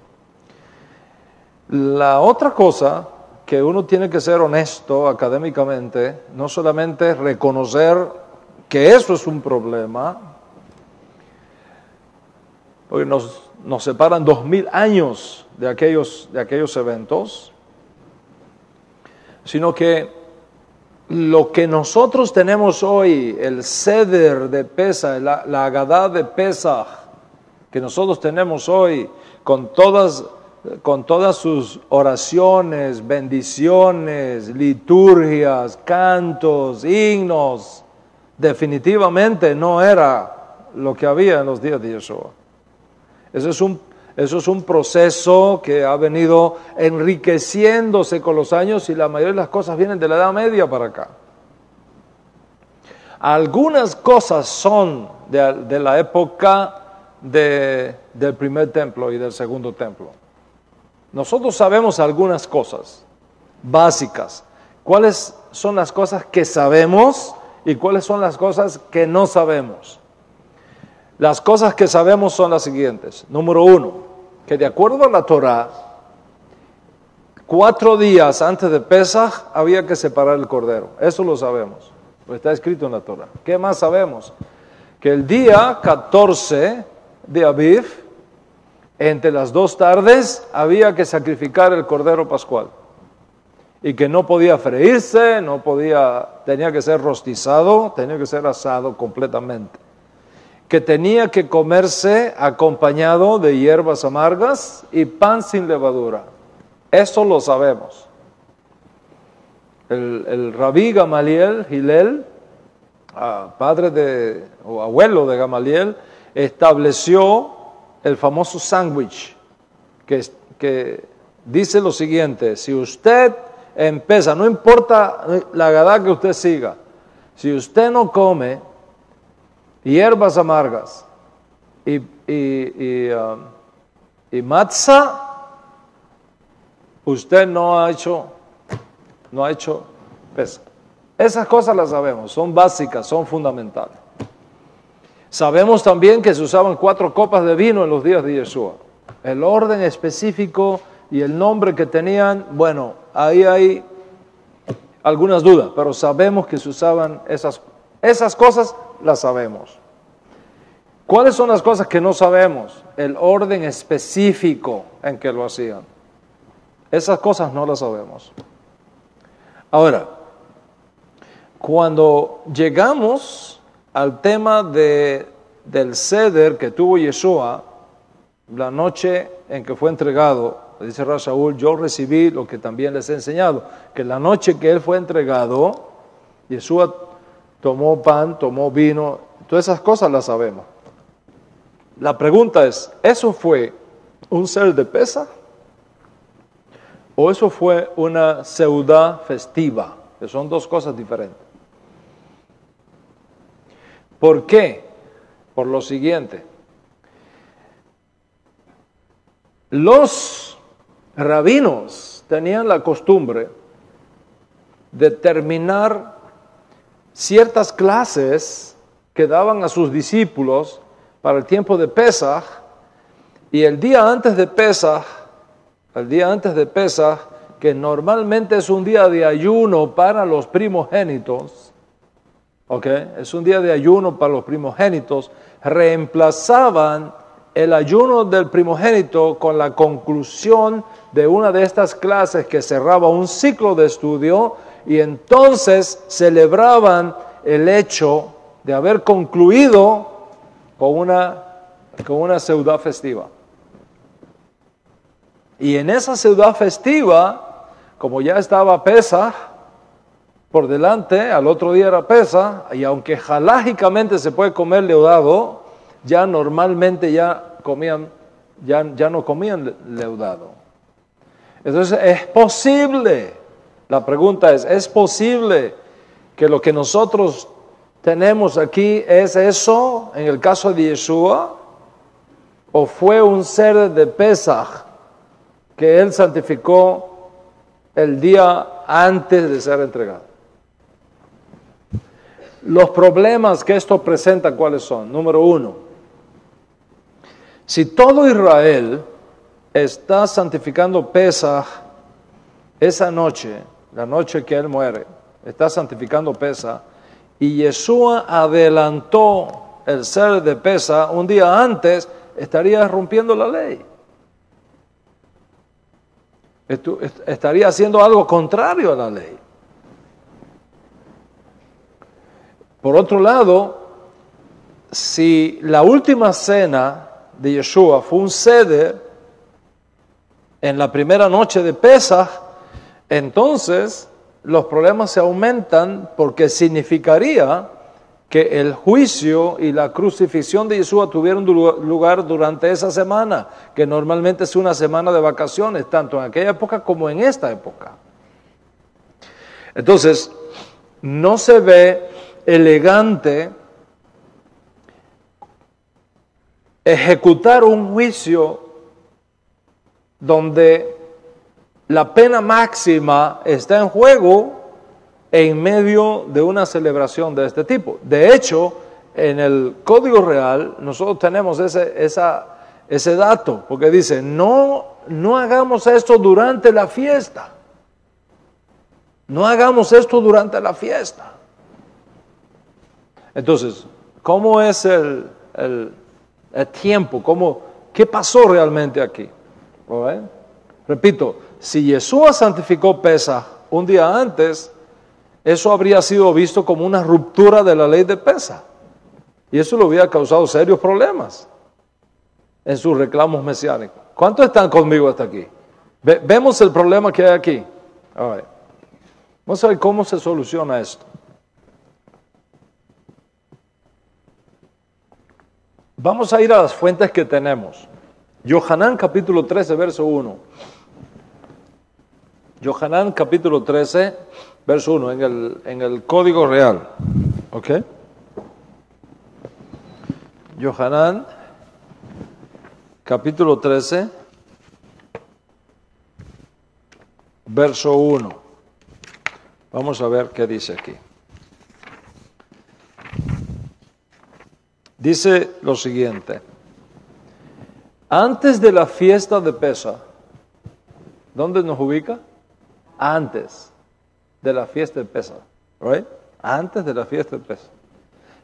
La otra cosa que uno tiene que ser honesto académicamente, no solamente reconocer que eso es un problema, porque nos separan 2000 años de aquellos eventos, sino que lo que nosotros tenemos hoy, el Seder de Pesaj, la Agadá de Pesaj, que nosotros tenemos hoy, con todas sus oraciones, bendiciones, liturgias, cantos, himnos, definitivamente no era lo que había en los días de Yeshua. Eso es un proceso que ha venido enriqueciéndose con los años y la mayoría de las cosas vienen de la Edad Media para acá. Algunas cosas son de la época del primer templo y del segundo templo. Nosotros sabemos algunas cosas básicas. ¿Cuáles son las cosas que sabemos y cuáles son las cosas que no sabemos? Las cosas que sabemos son las siguientes. Número 1, que de acuerdo a la Torá, 4 días antes de Pesaj había que separar el cordero. Eso lo sabemos, pues está escrito en la Torá. ¿Qué más sabemos? Que el día 14 de Aviv, entre las 2 tardes, había que sacrificar el cordero pascual. Y que no podía freírse, tenía que ser rostizado, tenía que ser asado completamente. Que tenía que comerse acompañado de hierbas amargas y pan sin levadura. Eso lo sabemos. el rabí Gamaliel, Hillel, padre o abuelo de Gamaliel, estableció el famoso sándwich, que dice lo siguiente: si usted empieza, no importa la edad que usted siga, si usted no come hierbas amargas y matzah, usted no ha hecho pesa. Esas cosas las sabemos, son básicas, son fundamentales. Sabemos también que se usaban 4 copas de vino en los días de Yeshua. El orden específico y el nombre que tenían, bueno, ahí hay algunas dudas, pero sabemos que se usaban esas cosas, las sabemos. ¿Cuáles son las cosas que no sabemos? El orden específico en que lo hacían. Esas cosas no las sabemos. Ahora, cuando llegamos al tema del Seder que tuvo Yeshua, la noche en que fue entregado, dice Rav Shaul, yo recibí lo que también les he enseñado, que la noche que él fue entregado, Yeshua tomó pan, tomó vino, todas esas cosas las sabemos. La pregunta es, ¿eso fue un Seder de Pesaj? ¿O eso fue una seudá festiva? Que son 2 cosas diferentes. ¿Por qué? Por lo siguiente. Los rabinos tenían la costumbre de terminar ciertas clases que daban a sus discípulos para el tiempo de Pesaj, y el día antes de Pesaj, que normalmente es un día de ayuno para los primogénitos, es un día de ayuno para los primogénitos, reemplazaban el ayuno del primogénito con la conclusión de una de estas clases que cerraba un ciclo de estudio, y entonces celebraban el hecho de haber concluido con una seudá festiva. Y en esa seudá festiva, como ya estaba Pesaj por delante, al otro día era Pesaj, y aunque halágicamente se puede comer leudado, ya normalmente ya no comían leudado. Entonces es posible, la pregunta es posible que lo que nosotros tenemos aquí es eso en el caso de Yeshua, o fue un Seder de Pesaj que él santificó el día antes de ser entregado? Los problemas que esto presenta, ¿cuáles son? Número 1, si todo Israel está santificando Pesaj esa noche, la noche que él muere, está santificando Pesaj, y Yeshua adelantó el Seder de Pesaj un día antes, estaría rompiendo la ley. Estaría haciendo algo contrario a la ley. Por otro lado, si la última cena de Yeshua fue un Seder en la primera noche de Pesaj, entonces los problemas se aumentan, porque significaría que el juicio y la crucifixión de Yeshua tuvieron lugar durante esa semana, que normalmente es una semana de vacaciones, tanto en aquella época como en esta época. Entonces, no se ve elegante ejecutar un juicio donde la pena máxima está en juego en medio de una celebración de este tipo. De hecho, en el Código Real nosotros tenemos ese dato, porque dice, no hagamos esto durante la fiesta. No hagamos esto durante la fiesta. Entonces, ¿cómo es el tiempo? ¿Qué pasó realmente aquí? ¿Right? Repito, si Yeshua santificó Pesaj un día antes, eso habría sido visto como una ruptura de la ley de Pesaj. Y eso le hubiera causado serios problemas en sus reclamos mesiánicos. ¿Cuántos están conmigo hasta aquí? Vemos el problema que hay aquí. All right. Vamos a ver cómo se soluciona esto. Vamos a ir a las fuentes que tenemos. Yohanan capítulo 13, verso 1. Yohanan capítulo 13, verso 1, en el Código Real. ¿Ok? Yohanan capítulo 13, verso 1. Vamos a ver qué dice aquí. Dice lo siguiente. Antes de la fiesta de Pesaj, ¿dónde nos ubica? Antes de la fiesta de Pesaj, right? Antes de la fiesta de Pesaj.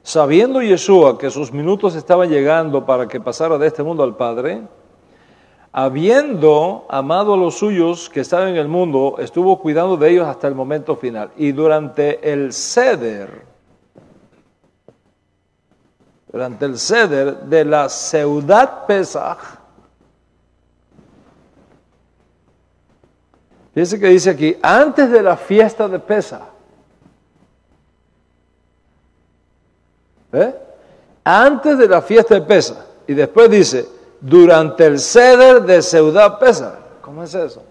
Sabiendo Yeshua que sus minutos estaban llegando para que pasara de este mundo al Padre, habiendo amado a los suyos que estaban en el mundo, estuvo cuidando de ellos hasta el momento final. Y durante el Seder de la Seudat Pesaj, fíjense que dice aquí, antes de la fiesta de Pesaj. Antes de la fiesta de Pesaj. Y después dice, durante el Seder de Seudat Pesaj. ¿Cómo es eso?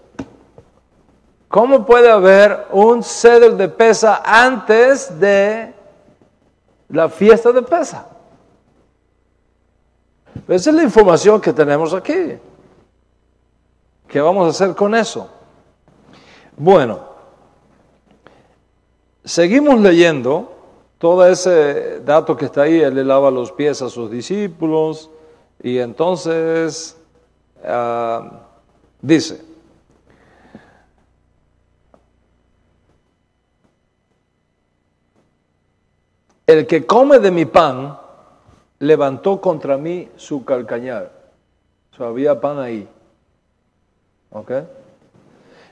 ¿Cómo puede haber un Seder de Pesaj antes de la fiesta de Pesaj? Esa es la información que tenemos aquí. ¿Qué vamos a hacer con eso? Bueno, seguimos leyendo todo ese dato que está ahí. Él le lava los pies a sus discípulos y entonces dice, el que come de mi pan levantó contra mí su calcañar. O sea, había pan ahí. ¿Ok?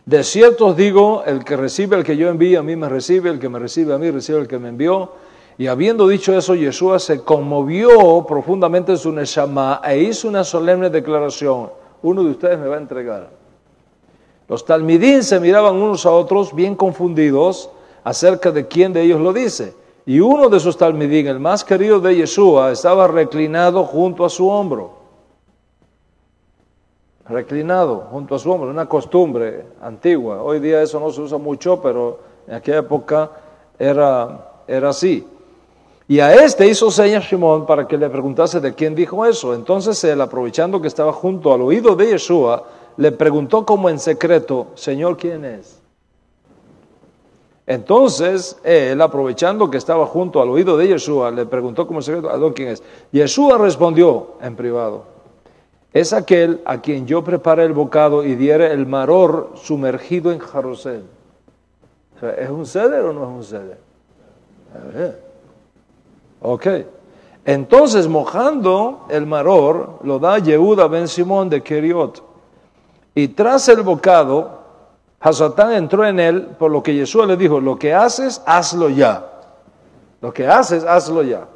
De cierto os digo, el que recibe al que yo envío, a mí me recibe, el que me recibe a mí, recibe al que me envió. Y habiendo dicho eso, Yeshua se conmovió profundamente en su neshama e hizo una solemne declaración. Uno de ustedes me va a entregar. Los talmidín se miraban unos a otros bien confundidos acerca de quién de ellos lo dice. Y uno de sus talmidín, el más querido de Yeshua, estaba reclinado junto a su hombro. Reclinado junto a su hombro, una costumbre antigua. Hoy día eso no se usa mucho, pero en aquella época era así. Y a este hizo señas Shimón para que le preguntase de quién dijo eso. Entonces él, aprovechando que estaba junto al oído de Yeshua, le preguntó como en secreto, Señor, ¿quién es? Entonces él, aprovechando que estaba junto al oído de Yeshua, le preguntó como en secreto, ¿a quién es? Yeshua respondió en privado, es aquel a quien yo preparé el bocado y diere el maror sumergido en jarrosel. O sea, ¿es un ceder o no es un ceder? Ok. Entonces, mojando el maror, lo da Yehuda ben Simón de Keriot. Y tras el bocado, Hasatán entró en él, por lo que Yeshua le dijo, lo que haces, hazlo ya. Lo que haces, hazlo ya.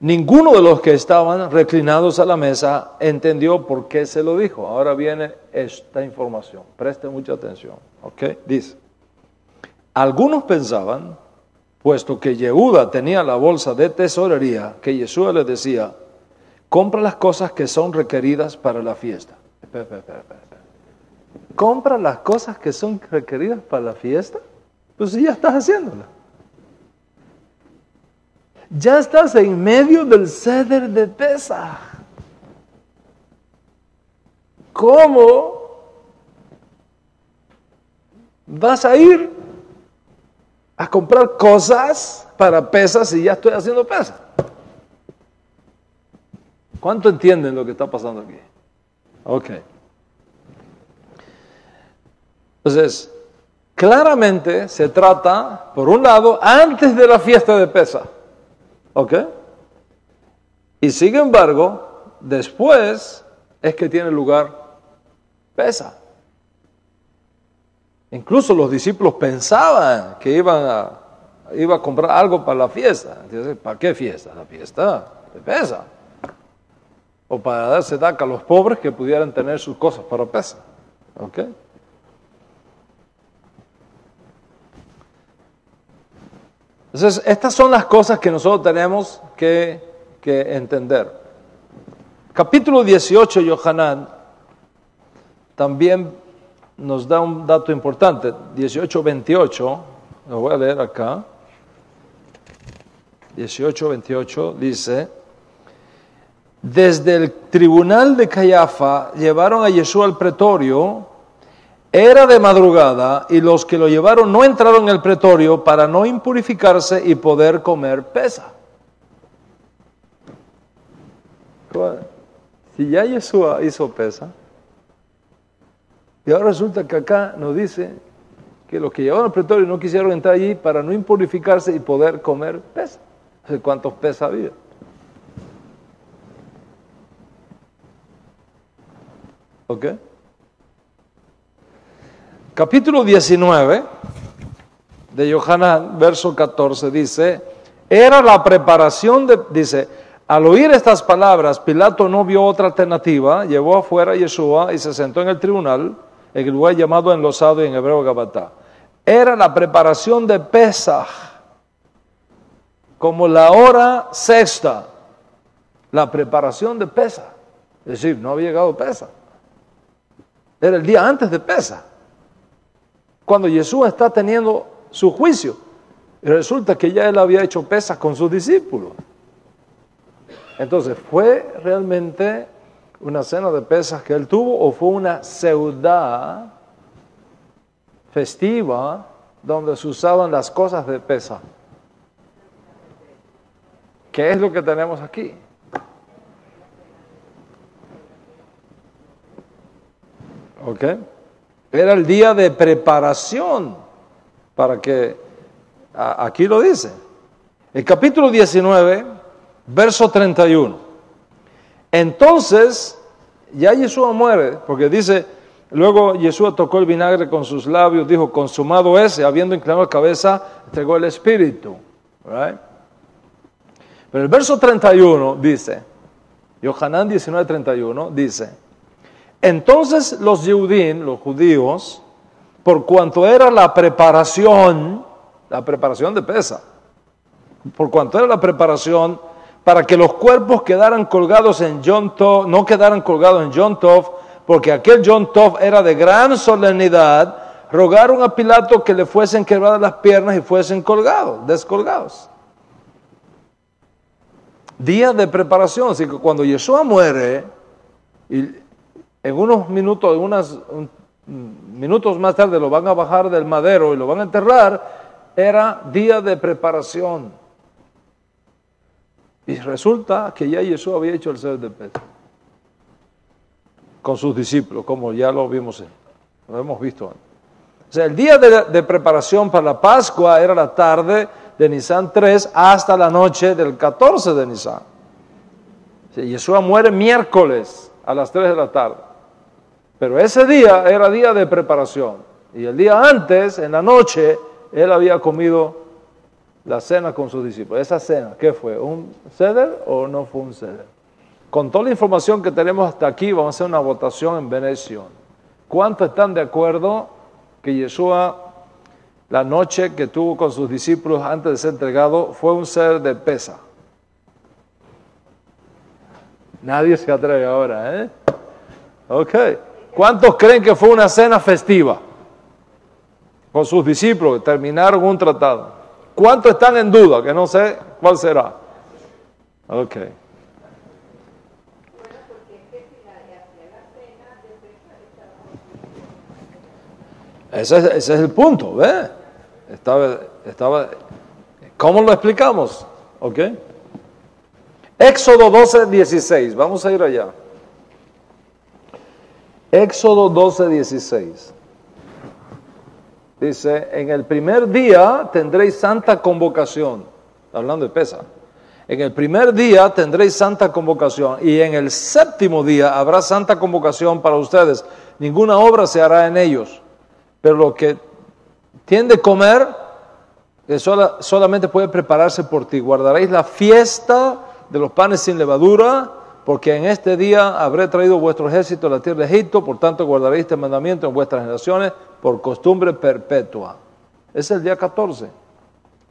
Ninguno de los que estaban reclinados a la mesa entendió por qué se lo dijo. Ahora viene esta información. Preste mucha atención. ¿Ok? Dice, algunos pensaban, puesto que Yehuda tenía la bolsa de tesorería, que Yeshua le decía, compra las cosas que son requeridas para la fiesta. Espera. ¿Compra las cosas que son requeridas para la fiesta? Pues sí, ya estás haciéndola. Ya estás en medio del Seder de Pesaj. ¿Cómo vas a ir a comprar cosas para Pesaj si ya estoy haciendo Pesaj? ¿Cuánto entienden lo que está pasando aquí? Ok. Entonces, claramente se trata, por un lado, antes de la fiesta de Pesaj. ¿Ok? Y sin embargo, después es que tiene lugar Pesaj. Incluso los discípulos pensaban que iba a comprar algo para la fiesta. Entonces, ¿para qué fiesta? La fiesta de Pesaj. O para darse daca a los pobres que pudieran tener sus cosas para Pesaj. ¿Ok? Entonces, estas son las cosas que nosotros tenemos que entender. Capítulo 18, Yohanan, también nos da un dato importante. 18:28, lo voy a leer acá. 18:28 dice: desde el tribunal de Cayafa llevaron a Yeshua al pretorio. Era de madrugada y los que lo llevaron no entraron en el pretorio para no impurificarse y poder comer pesa. Si ya Yeshua hizo pesa, y ahora resulta que acá nos dice que los que llevaron al pretorio no quisieron entrar allí para no impurificarse y poder comer pesa. ¿Cuántos pesas había? ¿Ok? Capítulo 19 de Yohanan, verso 14, dice, era la preparación dice, al oír estas palabras, Pilato no vio otra alternativa, llevó afuera a Yeshua y se sentó en el tribunal, en el lugar llamado enlosado y en hebreo Gabatá. Era la preparación de Pesaj, como la hora sexta, la preparación de Pesaj, es decir, no había llegado Pesaj, era el día antes de Pesaj, cuando Yeshua está teniendo su juicio, y resulta que ya él había hecho pesas con sus discípulos. Entonces, ¿fue realmente una cena de pesas que él tuvo o fue una seudá festiva donde se usaban las cosas de pesa? ¿Qué es lo que tenemos aquí? ¿Ok? Era el día de preparación para que, aquí lo dice, el capítulo 19, verso 31. Entonces, ya Yeshua muere, porque dice, luego Yeshua tocó el vinagre con sus labios, dijo, consumado es, y habiendo inclinado la cabeza, entregó el Espíritu. Right? Pero el verso 31 dice, Yohanan 19:31, dice, entonces los Yehudim, los judíos, por cuanto era la preparación de Pesa, por cuanto era la preparación para que los cuerpos quedaran colgados en Yom Tov, no quedaran colgados en Yom Tov, porque aquel Yom Tov era de gran solemnidad, rogaron a Pilato que le fuesen quebradas las piernas y fuesen colgados, descolgados. Día de preparación, así que cuando Yeshua muere, y en unos minutos, minutos más tarde lo van a bajar del madero y lo van a enterrar, era día de preparación. Y resulta que ya Yeshua había hecho el ser de Pesaj con sus discípulos, como ya lo vimos, lo hemos visto antes. O sea, el día de preparación para la Pascua era la tarde de Nisan 3 hasta la noche del 14 de Nisan. O sea, Yeshua muere miércoles a las 3 de la tarde. Pero ese día era día de preparación. Y el día antes, en la noche, él había comido la cena con sus discípulos. Esa cena, ¿qué fue? ¿Un seder o no fue un seder? Con toda la información que tenemos hasta aquí, vamos a hacer una votación en Benedición. ¿Cuántos están de acuerdo que Yeshua, la noche que tuvo con sus discípulos antes de ser entregado, fue un seder de Pesaj? Nadie se atreve ahora, ¿eh? Ok. ¿Cuántos creen que fue una cena festiva con sus discípulos que terminaron un tratado? ¿Cuántos están en duda? Que no sé cuál será. Ok. Ese es el punto, ¿ves? Estaba, ¿cómo lo explicamos? Ok. Éxodo 12:16. Vamos a ir allá. Éxodo 12:16. Dice, en el primer día tendréis santa convocación. Hablando de Pesaj. En el primer día tendréis santa convocación y en el séptimo día habrá santa convocación para ustedes. Ninguna obra se hará en ellos. Pero lo que tiende a comer, solamente puede prepararse por ti. Guardaréis la fiesta de los panes sin levadura, porque en este día habré traído vuestro ejército a la tierra de Egipto, por tanto guardaréis este mandamiento en vuestras generaciones por costumbre perpetua. Es el día 14.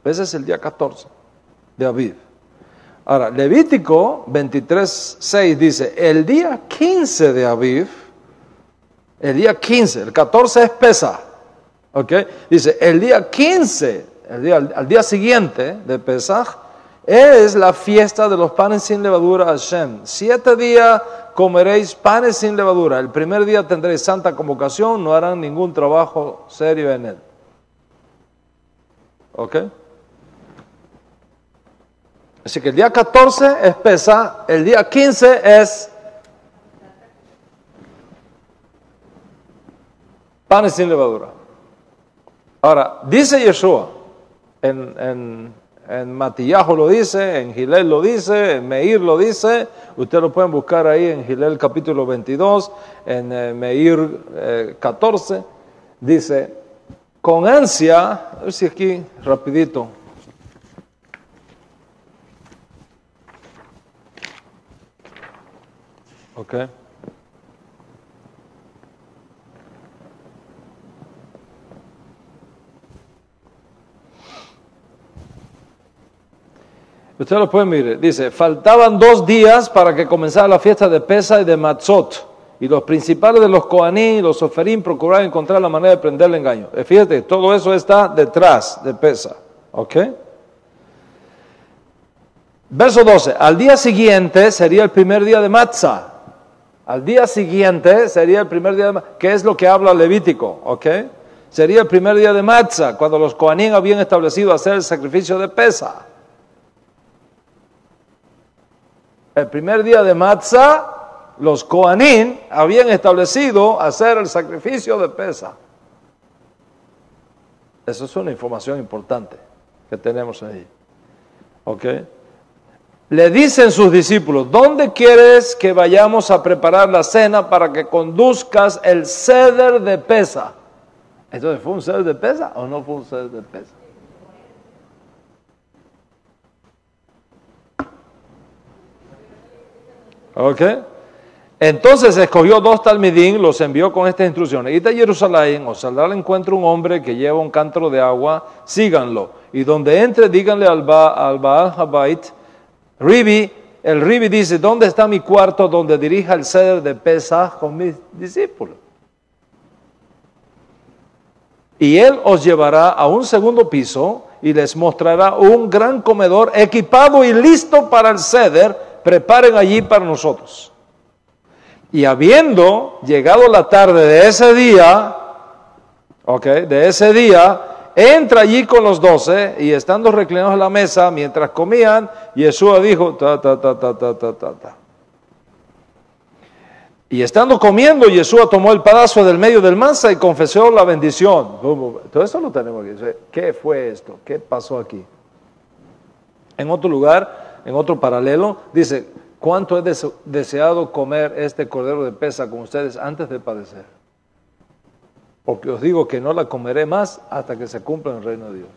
Ese es el día 14 de Aviv. Ahora, Levítico 23:6 dice, el día 15 de Aviv, el día 15, el 14 es Pesaj, ¿ok? Dice, el día 15, al día siguiente de Pesaj, es la fiesta de los panes sin levadura a Hashem. 7 días comeréis panes sin levadura. El primer día tendréis santa convocación, no harán ningún trabajo serio en él. ¿Ok? Así que el día 14 es Pesaj, el día 15 es panes sin levadura. Ahora, dice Yeshua, en Matillahu lo dice, en Gilel lo dice, en Meir lo dice, ustedes lo pueden buscar ahí en Gilel capítulo 22, en Meir 14, dice, con ansia, a ver si aquí rapidito, ok. Ustedes lo pueden mirar. Dice, faltaban 2 días para que comenzara la fiesta de Pesaj y de Matzot. Y los principales de los Kohanim y los Soferim procuraron encontrar la manera de prender el engaño. Fíjate, todo eso está detrás de Pesaj. ¿Ok? Verso 12. Al día siguiente sería el primer día de Matzah. Al día siguiente sería el primer día de Matzah. ¿Qué es lo que habla Levítico? ¿Ok? Sería el primer día de Matzah, cuando los Kohanim habían establecido hacer el sacrificio de Pesaj. El primer día de Matzah, los Kohanim habían establecido hacer el sacrificio de Pesaj. Eso es una información importante que tenemos ahí. ¿Ok? Le dicen sus discípulos, ¿dónde quieres que vayamos a preparar la cena para que conduzcas el ceder de Pesaj? Entonces, ¿fue un ceder de Pesaj o no fue un ceder de Pesaj? ¿Ok? Entonces escogió 2 talmidim, los envió con estas instrucciones. Id a Jerusalén, os saldrá al encuentro un hombre que lleva un cántaro de agua, síganlo. Y donde entre, díganle al Baal Habait, el Ribi dice, ¿dónde está mi cuarto donde dirija el ceder de Pesaj con mis discípulos? Y él os llevará a un segundo piso y les mostrará un gran comedor equipado y listo para el ceder. Preparen allí para nosotros. Y habiendo llegado la tarde de ese día, entra allí con los 12 y estando reclinados a la mesa, mientras comían, Yeshua dijo, Y estando comiendo, Yeshua tomó el pedazo del medio del mansa y confesó la bendición. Todo esto lo tenemos aquí. ¿Qué fue esto? ¿Qué pasó aquí? En otro lugar, en otro paralelo, dice, ¿cuánto he deseado comer este cordero de Pesaj con ustedes antes de padecer? Porque os digo que no la comeré más hasta que se cumpla en el reino de Dios.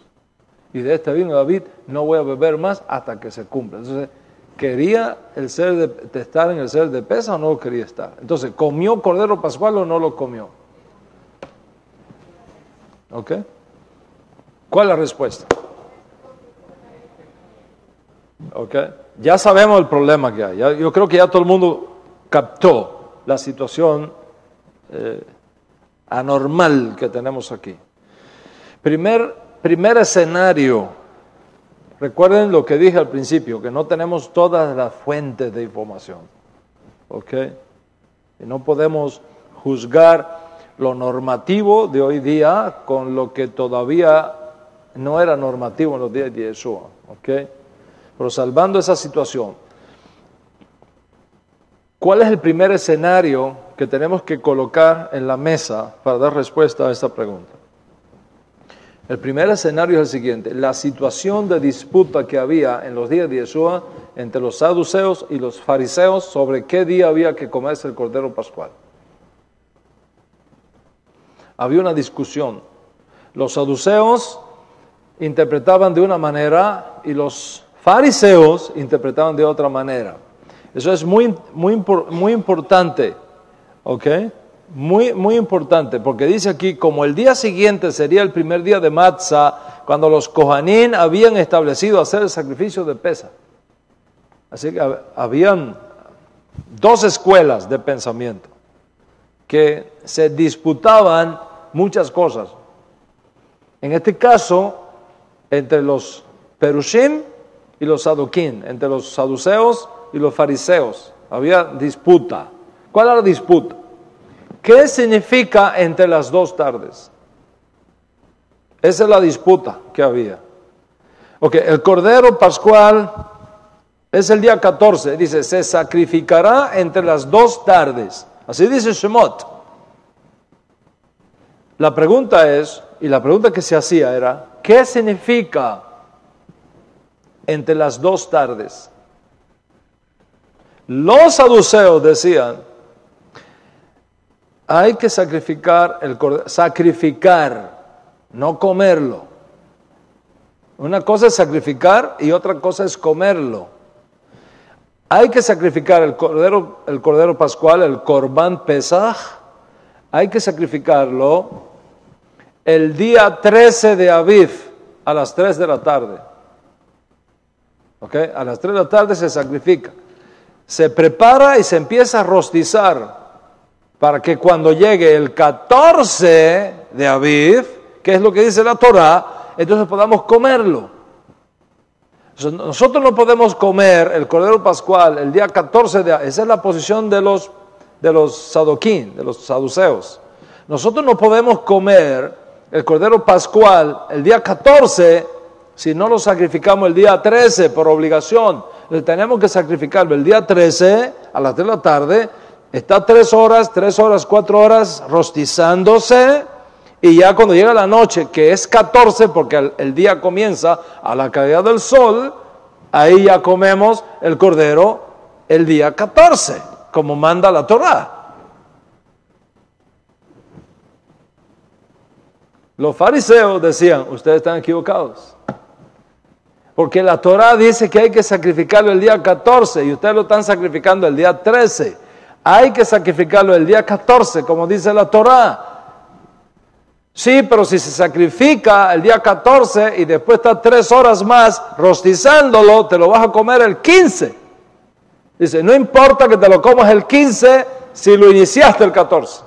Y de este vino de David no voy a beber más hasta que se cumpla. Entonces, ¿quería el ser de estar en el ser de Pesaj o no quería estar? Entonces, ¿comió cordero pascual o no lo comió? ¿Ok? ¿Cuál es la respuesta? ¿Ok? Ya sabemos el problema que hay. Yo creo que ya todo el mundo captó la situación anormal que tenemos aquí. Primer escenario. Recuerden lo que dije al principio, que no tenemos todas las fuentes de información. ¿Ok? Y no podemos juzgar lo normativo de hoy día con lo que todavía no era normativo en los días de Yeshua. ¿Ok? Pero salvando esa situación, ¿cuál es el primer escenario que tenemos que colocar en la mesa para dar respuesta a esta pregunta? El primer escenario es el siguiente: la situación de disputa que había en los días de Yeshua entre los saduceos y los fariseos sobre qué día había que comerse el cordero pascual. Había una discusión. Los saduceos interpretaban de una manera y los fariseos interpretaban de otra manera. Eso es muy importante, ¿ok? Muy importante, porque dice aquí, como el día siguiente sería el primer día de Matzah, cuando los Kohanim habían establecido hacer el sacrificio de Pesaj. Así que habían dos escuelas de pensamiento que se disputaban muchas cosas. En este caso, entre los Perushim y los Saduquín, entre los saduceos y los fariseos, había disputa. ¿Cuál era la disputa? ¿Qué significa entre las dos tardes? Esa es la disputa que había. Ok, el Cordero Pascual es el día 14, dice, se sacrificará entre las dos tardes. Así dice Shemot. La pregunta es, y la pregunta que se hacía era, ¿qué significa entre las dos tardes? Los saduceos decían, hay que sacrificar el cordero, sacrificar, no comerlo. Una cosa es sacrificar y otra cosa es comerlo. Hay que sacrificar el cordero pascual, el Korban Pesaj, hay que sacrificarlo el día 13 de Aviv a las 3 de la tarde. ¿Ok? A las 3 de la tarde se sacrifica. Se prepara y se empieza a rostizar para que cuando llegue el 14 de Aviv, que es lo que dice la Torá, entonces podamos comerlo. Nosotros no podemos comer el Cordero Pascual el día 14 de Aviv. Esa es la posición de los sadoquín, de los saduceos. Nosotros no podemos comer el Cordero Pascual el día 14 si no lo sacrificamos el día 13 por obligación. Entonces tenemos que sacrificarlo el día 13 a las 3 de la tarde. Está 3 horas, 4 horas rostizándose. Y ya cuando llega la noche, que es 14, porque el día comienza a la caída del sol, ahí ya comemos el cordero el día 14, como manda la Torá. Los fariseos decían, ustedes están equivocados. Porque la Torá dice que hay que sacrificarlo el día 14 y ustedes lo están sacrificando el día 13. Hay que sacrificarlo el día 14, como dice la Torá. Sí, pero si se sacrifica el día 14 y después está 3 horas más rostizándolo, te lo vas a comer el 15. Dice, no importa que te lo comas el 15 si lo iniciaste el 14.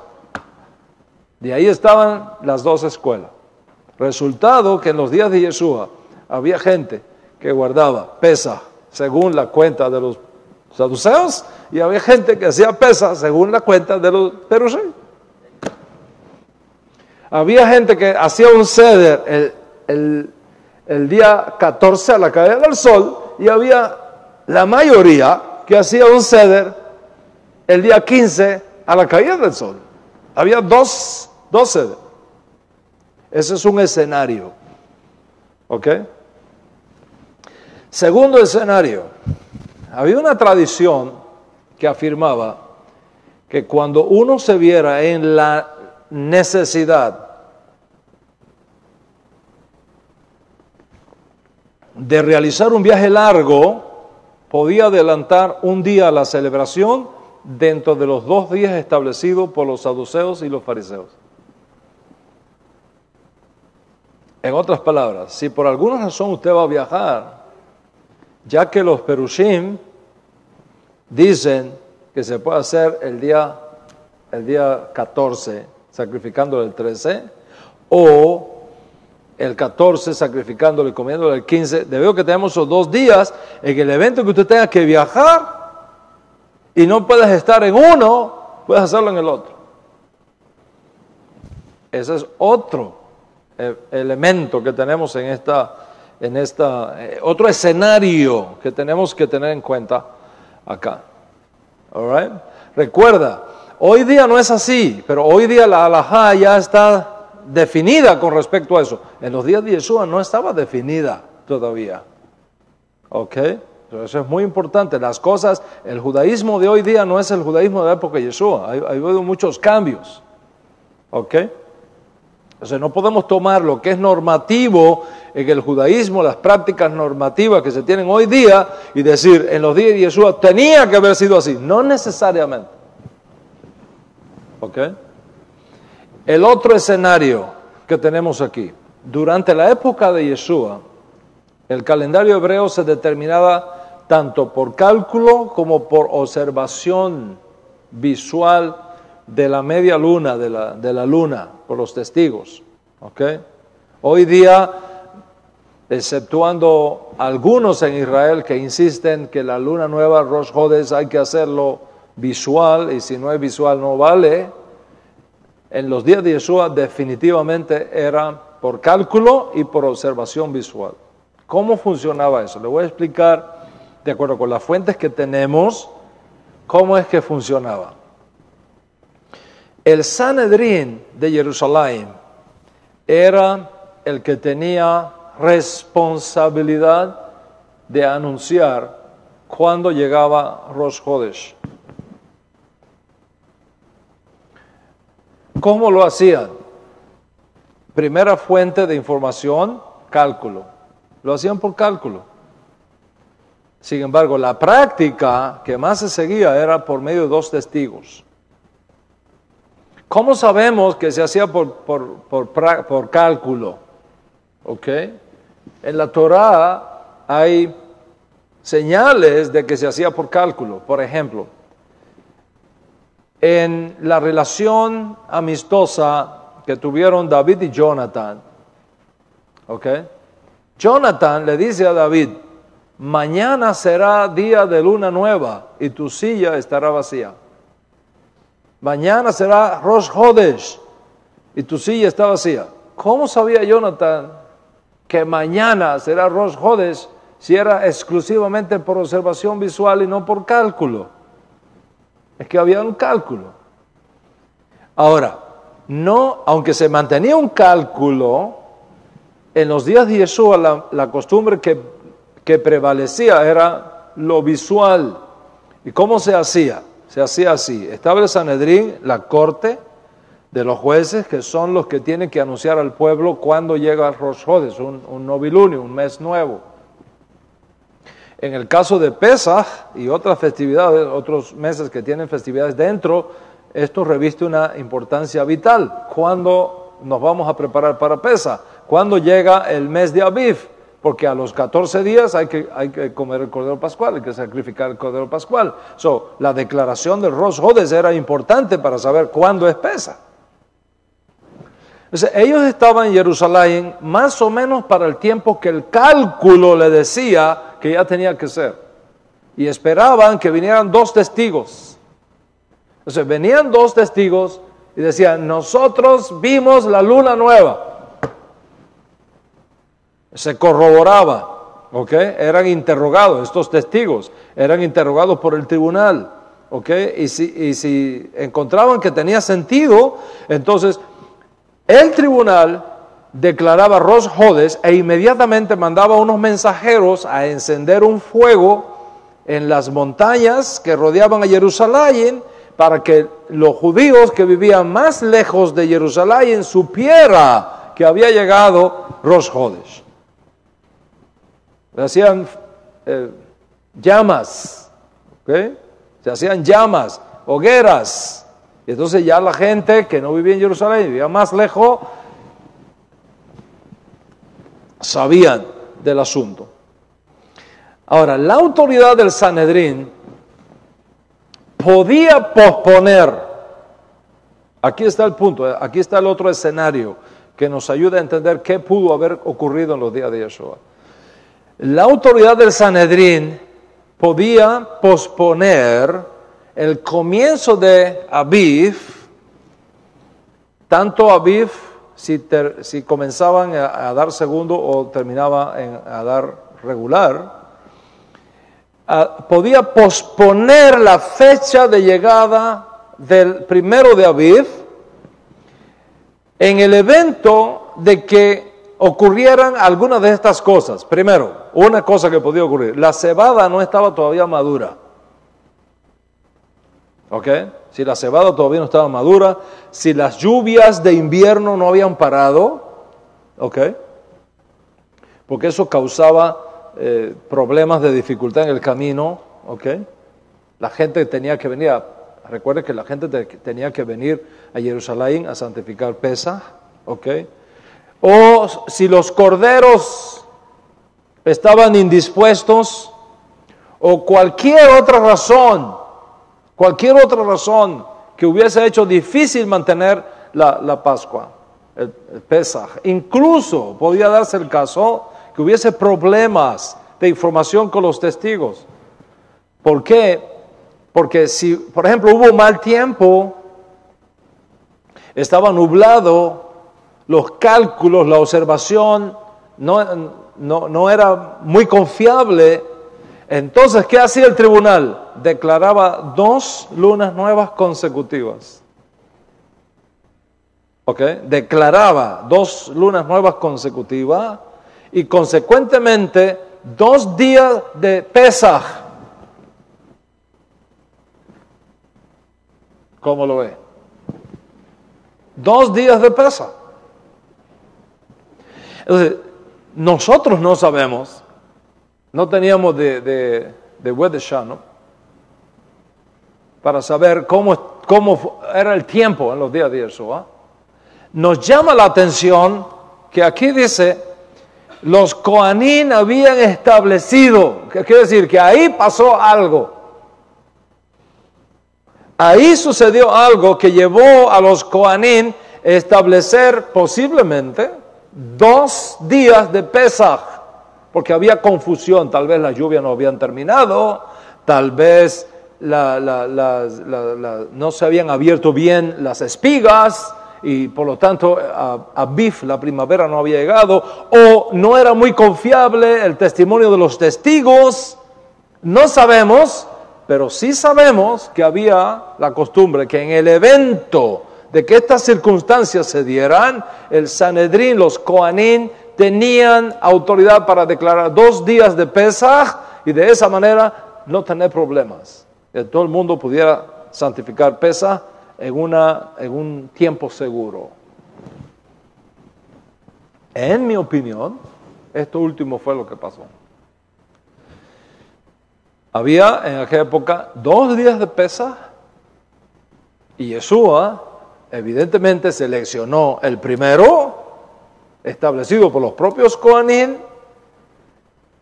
De ahí estaban las dos escuelas. Resultado que en los días de Yeshua había gente que guardaba Pesaj según la cuenta de los saduceos y había gente que hacía Pesaj según la cuenta de los perushim. Había gente que hacía un seder el día 14 a la caída del sol y había la mayoría que hacía un seder el día 15 a la caída del sol. Había dos seder. Ese es un escenario. ¿Ok? Segundo escenario. Había una tradición que afirmaba que cuando uno se viera en la necesidad de realizar un viaje largo, podía adelantar un día a la celebración dentro de los 2 días establecidos por los saduceos y los fariseos. En otras palabras, si por alguna razón usted va a viajar, ya que los perushim dicen que se puede hacer el día 14 sacrificándole el 13 o el 14 sacrificándole y comiéndole el 15, debido a que tenemos esos 2 días en el evento que usted tenga que viajar y no puedes estar en uno, puedes hacerlo en el otro. Ese es otro elemento que tenemos en otro escenario que tenemos que tener en cuenta acá. All right? Recuerda, hoy día no es así, pero hoy día la halajá ya está definida con respecto a eso. En los días de Yeshua no estaba definida todavía. ¿Ok? Eso es muy importante. Las cosas, el judaísmo de hoy día no es el judaísmo de la época de Yeshua. Ha habido muchos cambios. ¿Ok? Entonces no podemos tomar lo que es normativo en el judaísmo, las prácticas normativas que se tienen hoy día y decir, en los días de Yeshua tenía que haber sido así. No necesariamente. ¿Ok? El otro escenario que tenemos aquí, durante la época de Yeshua, el calendario hebreo se determinaba tanto por cálculo como por observación visual de la media luna, de la luna, por los testigos. ¿Okay? Hoy día, exceptuando algunos en Israel que insisten que la luna nueva, Rosh Hodesh, hay que hacerlo visual, y si no es visual no vale, en los días de Yeshua definitivamente era por cálculo y por observación visual. ¿Cómo funcionaba eso? Le voy a explicar, de acuerdo con las fuentes que tenemos, cómo es que funcionaba. El Sanedrín de Jerusalén era el que tenía responsabilidad de anunciar cuándo llegaba Rosh Hodesh. ¿Cómo lo hacían? Primera fuente de información, cálculo. Lo hacían por cálculo. Sin embargo, la práctica que más se seguía era por medio de 2 testigos. ¿Cómo sabemos que se hacía por cálculo? ¿Ok? En la Torá hay señales de que se hacía por cálculo. Por ejemplo, en la relación amistosa que tuvieron David y Jonathan, ¿ok? Jonathan le dice a David: mañana será día de luna nueva y tu silla estará vacía. Mañana será Rosh Hodesh y tu silla está vacía. ¿Cómo sabía Jonathan que mañana será Rosh Hodesh si era exclusivamente por observación visual y no por cálculo? Es que había un cálculo. Ahora, no, aunque se mantenía un cálculo, en los días de Yeshua la costumbre que prevalecía era lo visual. ¿Y cómo se hacía? Se hacía así: estaba el Sanedrín, la corte de los jueces, que son los que tienen que anunciar al pueblo cuando llega el Rosh Hodesh, un novilunio, un mes nuevo. En el caso de Pesaj y otras festividades, otros meses que tienen festividades dentro, esto reviste una importancia vital. ¿Cuándo nos vamos a preparar para Pesaj? ¿Cuándo llega el mes de Aviv? Porque a los 14 días hay que comer el Cordero Pascual, hay que sacrificar el Cordero Pascual. La declaración del Rosh Hodesh era importante para saber cuándo es Pesaj. Entonces, ellos estaban en Jerusalén más o menos para el tiempo que el cálculo le decía que ya tenía que ser. Y esperaban que vinieran 2 testigos. Entonces, venían 2 testigos y decían: nosotros vimos la luna nueva. Se corroboraba, ¿ok? Eran interrogados, estos testigos, eran interrogados por el tribunal, ¿ok? Y si encontraban que tenía sentido, entonces el tribunal declaraba Rosh Hodesh e inmediatamente mandaba unos mensajeros a encender un fuego en las montañas que rodeaban a Jerusalén para que los judíos que vivían más lejos de Jerusalén supieran que había llegado Rosh Hodesh. Se hacían llamas, ¿okay? Se hacían llamas, hogueras. Y entonces ya la gente que no vivía en Jerusalén, vivía más lejos, sabían del asunto. Ahora, la autoridad del Sanedrín podía posponer, aquí está el punto, aquí está el otro escenario que nos ayuda a entender qué pudo haber ocurrido en los días de Yeshua. La autoridad del Sanedrín podía posponer el comienzo de Aviv, tanto Aviv si comenzaban a dar segundo o terminaba a dar regular, podía posponer la fecha de llegada del 1 de Aviv en el evento de que ocurrieran algunas de estas cosas. Primero, una cosa que podía ocurrir: la cebada no estaba todavía madura. ¿Ok? Si la cebada todavía no estaba madura, si las lluvias de invierno no habían parado, ¿ok? Porque eso causaba problemas de dificultad en el camino, ¿ok? La gente tenía que venir, recuerde que la gente tenía que venir a Jerusalén a santificar Pesaj, ¿ok? o si los corderos estaban indispuestos, o cualquier otra razón que hubiese hecho difícil mantener la Pascua, el Pesaj. Incluso podía darse el caso que hubiese problemas de información con los testigos. ¿Por qué? Porque si, por ejemplo, hubo mal tiempo, estaba nublado, los cálculos, la observación no era muy confiable, entonces, ¿qué hacía el tribunal? Declaraba 2 lunas nuevas consecutivas. ¿Ok? Declaraba 2 lunas nuevas consecutivas y consecuentemente 2 días de Pesaj. ¿Cómo lo ve? 2 días de Pesaj. Entonces, nosotros no sabemos, no teníamos de Wedesha, ¿no? Para saber cómo era el tiempo en los días de Yeshua. Nos llama la atención que aquí dice, los Coanín habían establecido, que quiere decir que ahí pasó algo. Ahí sucedió algo que llevó a los Coanín a establecer posiblemente 2 días de Pesaj, porque había confusión, tal vez las lluvias no habían terminado, tal vez no se habían abierto bien las espigas, y por lo tanto Aviv, la primavera, no había llegado, o no era muy confiable el testimonio de los testigos. No sabemos, pero sí sabemos que había la costumbre que en el evento de que estas circunstancias se dieran, el Sanedrín, los Coanín, tenían autoridad para declarar 2 días de Pesaj y de esa manera no tener problemas. Que todo el mundo pudiera santificar Pesaj en un tiempo seguro. En mi opinión, esto último fue lo que pasó. Había en aquella época 2 días de Pesaj y Yeshua evidentemente seleccionó el primero, establecido por los propios Coanín,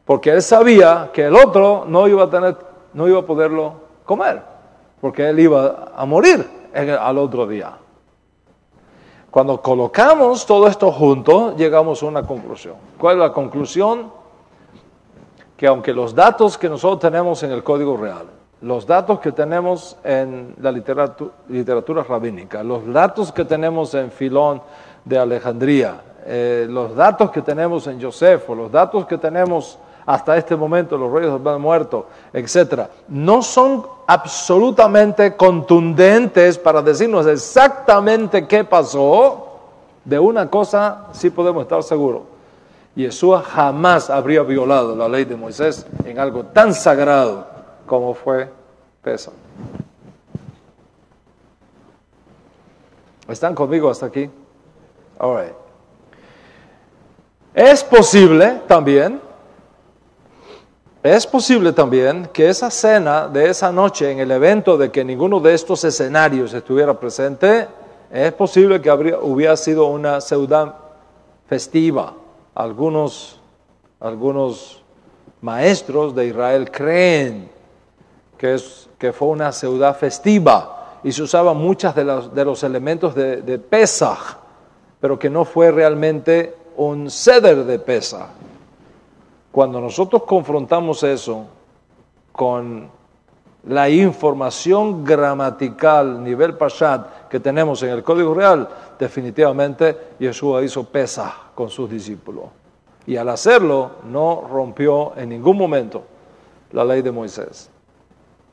porque él sabía que el otro no iba a poderlo comer, porque él iba a morir al otro día. Cuando colocamos todo esto junto, llegamos a una conclusión. ¿Cuál es la conclusión? Que aunque los datos que nosotros tenemos en el Código Real, los datos que tenemos en la literatura rabínica, los datos que tenemos en Filón de Alejandría, los datos que tenemos en Josefo, los datos que tenemos hasta este momento, los reyes del muerto, etc., no son absolutamente contundentes para decirnos exactamente qué pasó. De una cosa sí podemos estar seguros: Yeshua jamás habría violado la ley de Moisés en algo tan sagrado como fue Pesaj. ¿Están conmigo hasta aquí? All right. Es posible también que esa cena de esa noche, en el evento de que ninguno de estos escenarios estuviera presente, es posible que hubiera sido una ciudad festiva. Algunos maestros de Israel creen que fue una ciudad festiva y se usaban muchos de los elementos de Pesaj, pero que no fue realmente un seder de Pesaj. Cuando nosotros confrontamos eso con la información gramatical, nivel Pashat, que tenemos en el Código Real, definitivamente Yeshua hizo Pesaj con sus discípulos. Y al hacerlo, no rompió en ningún momento la ley de Moisés.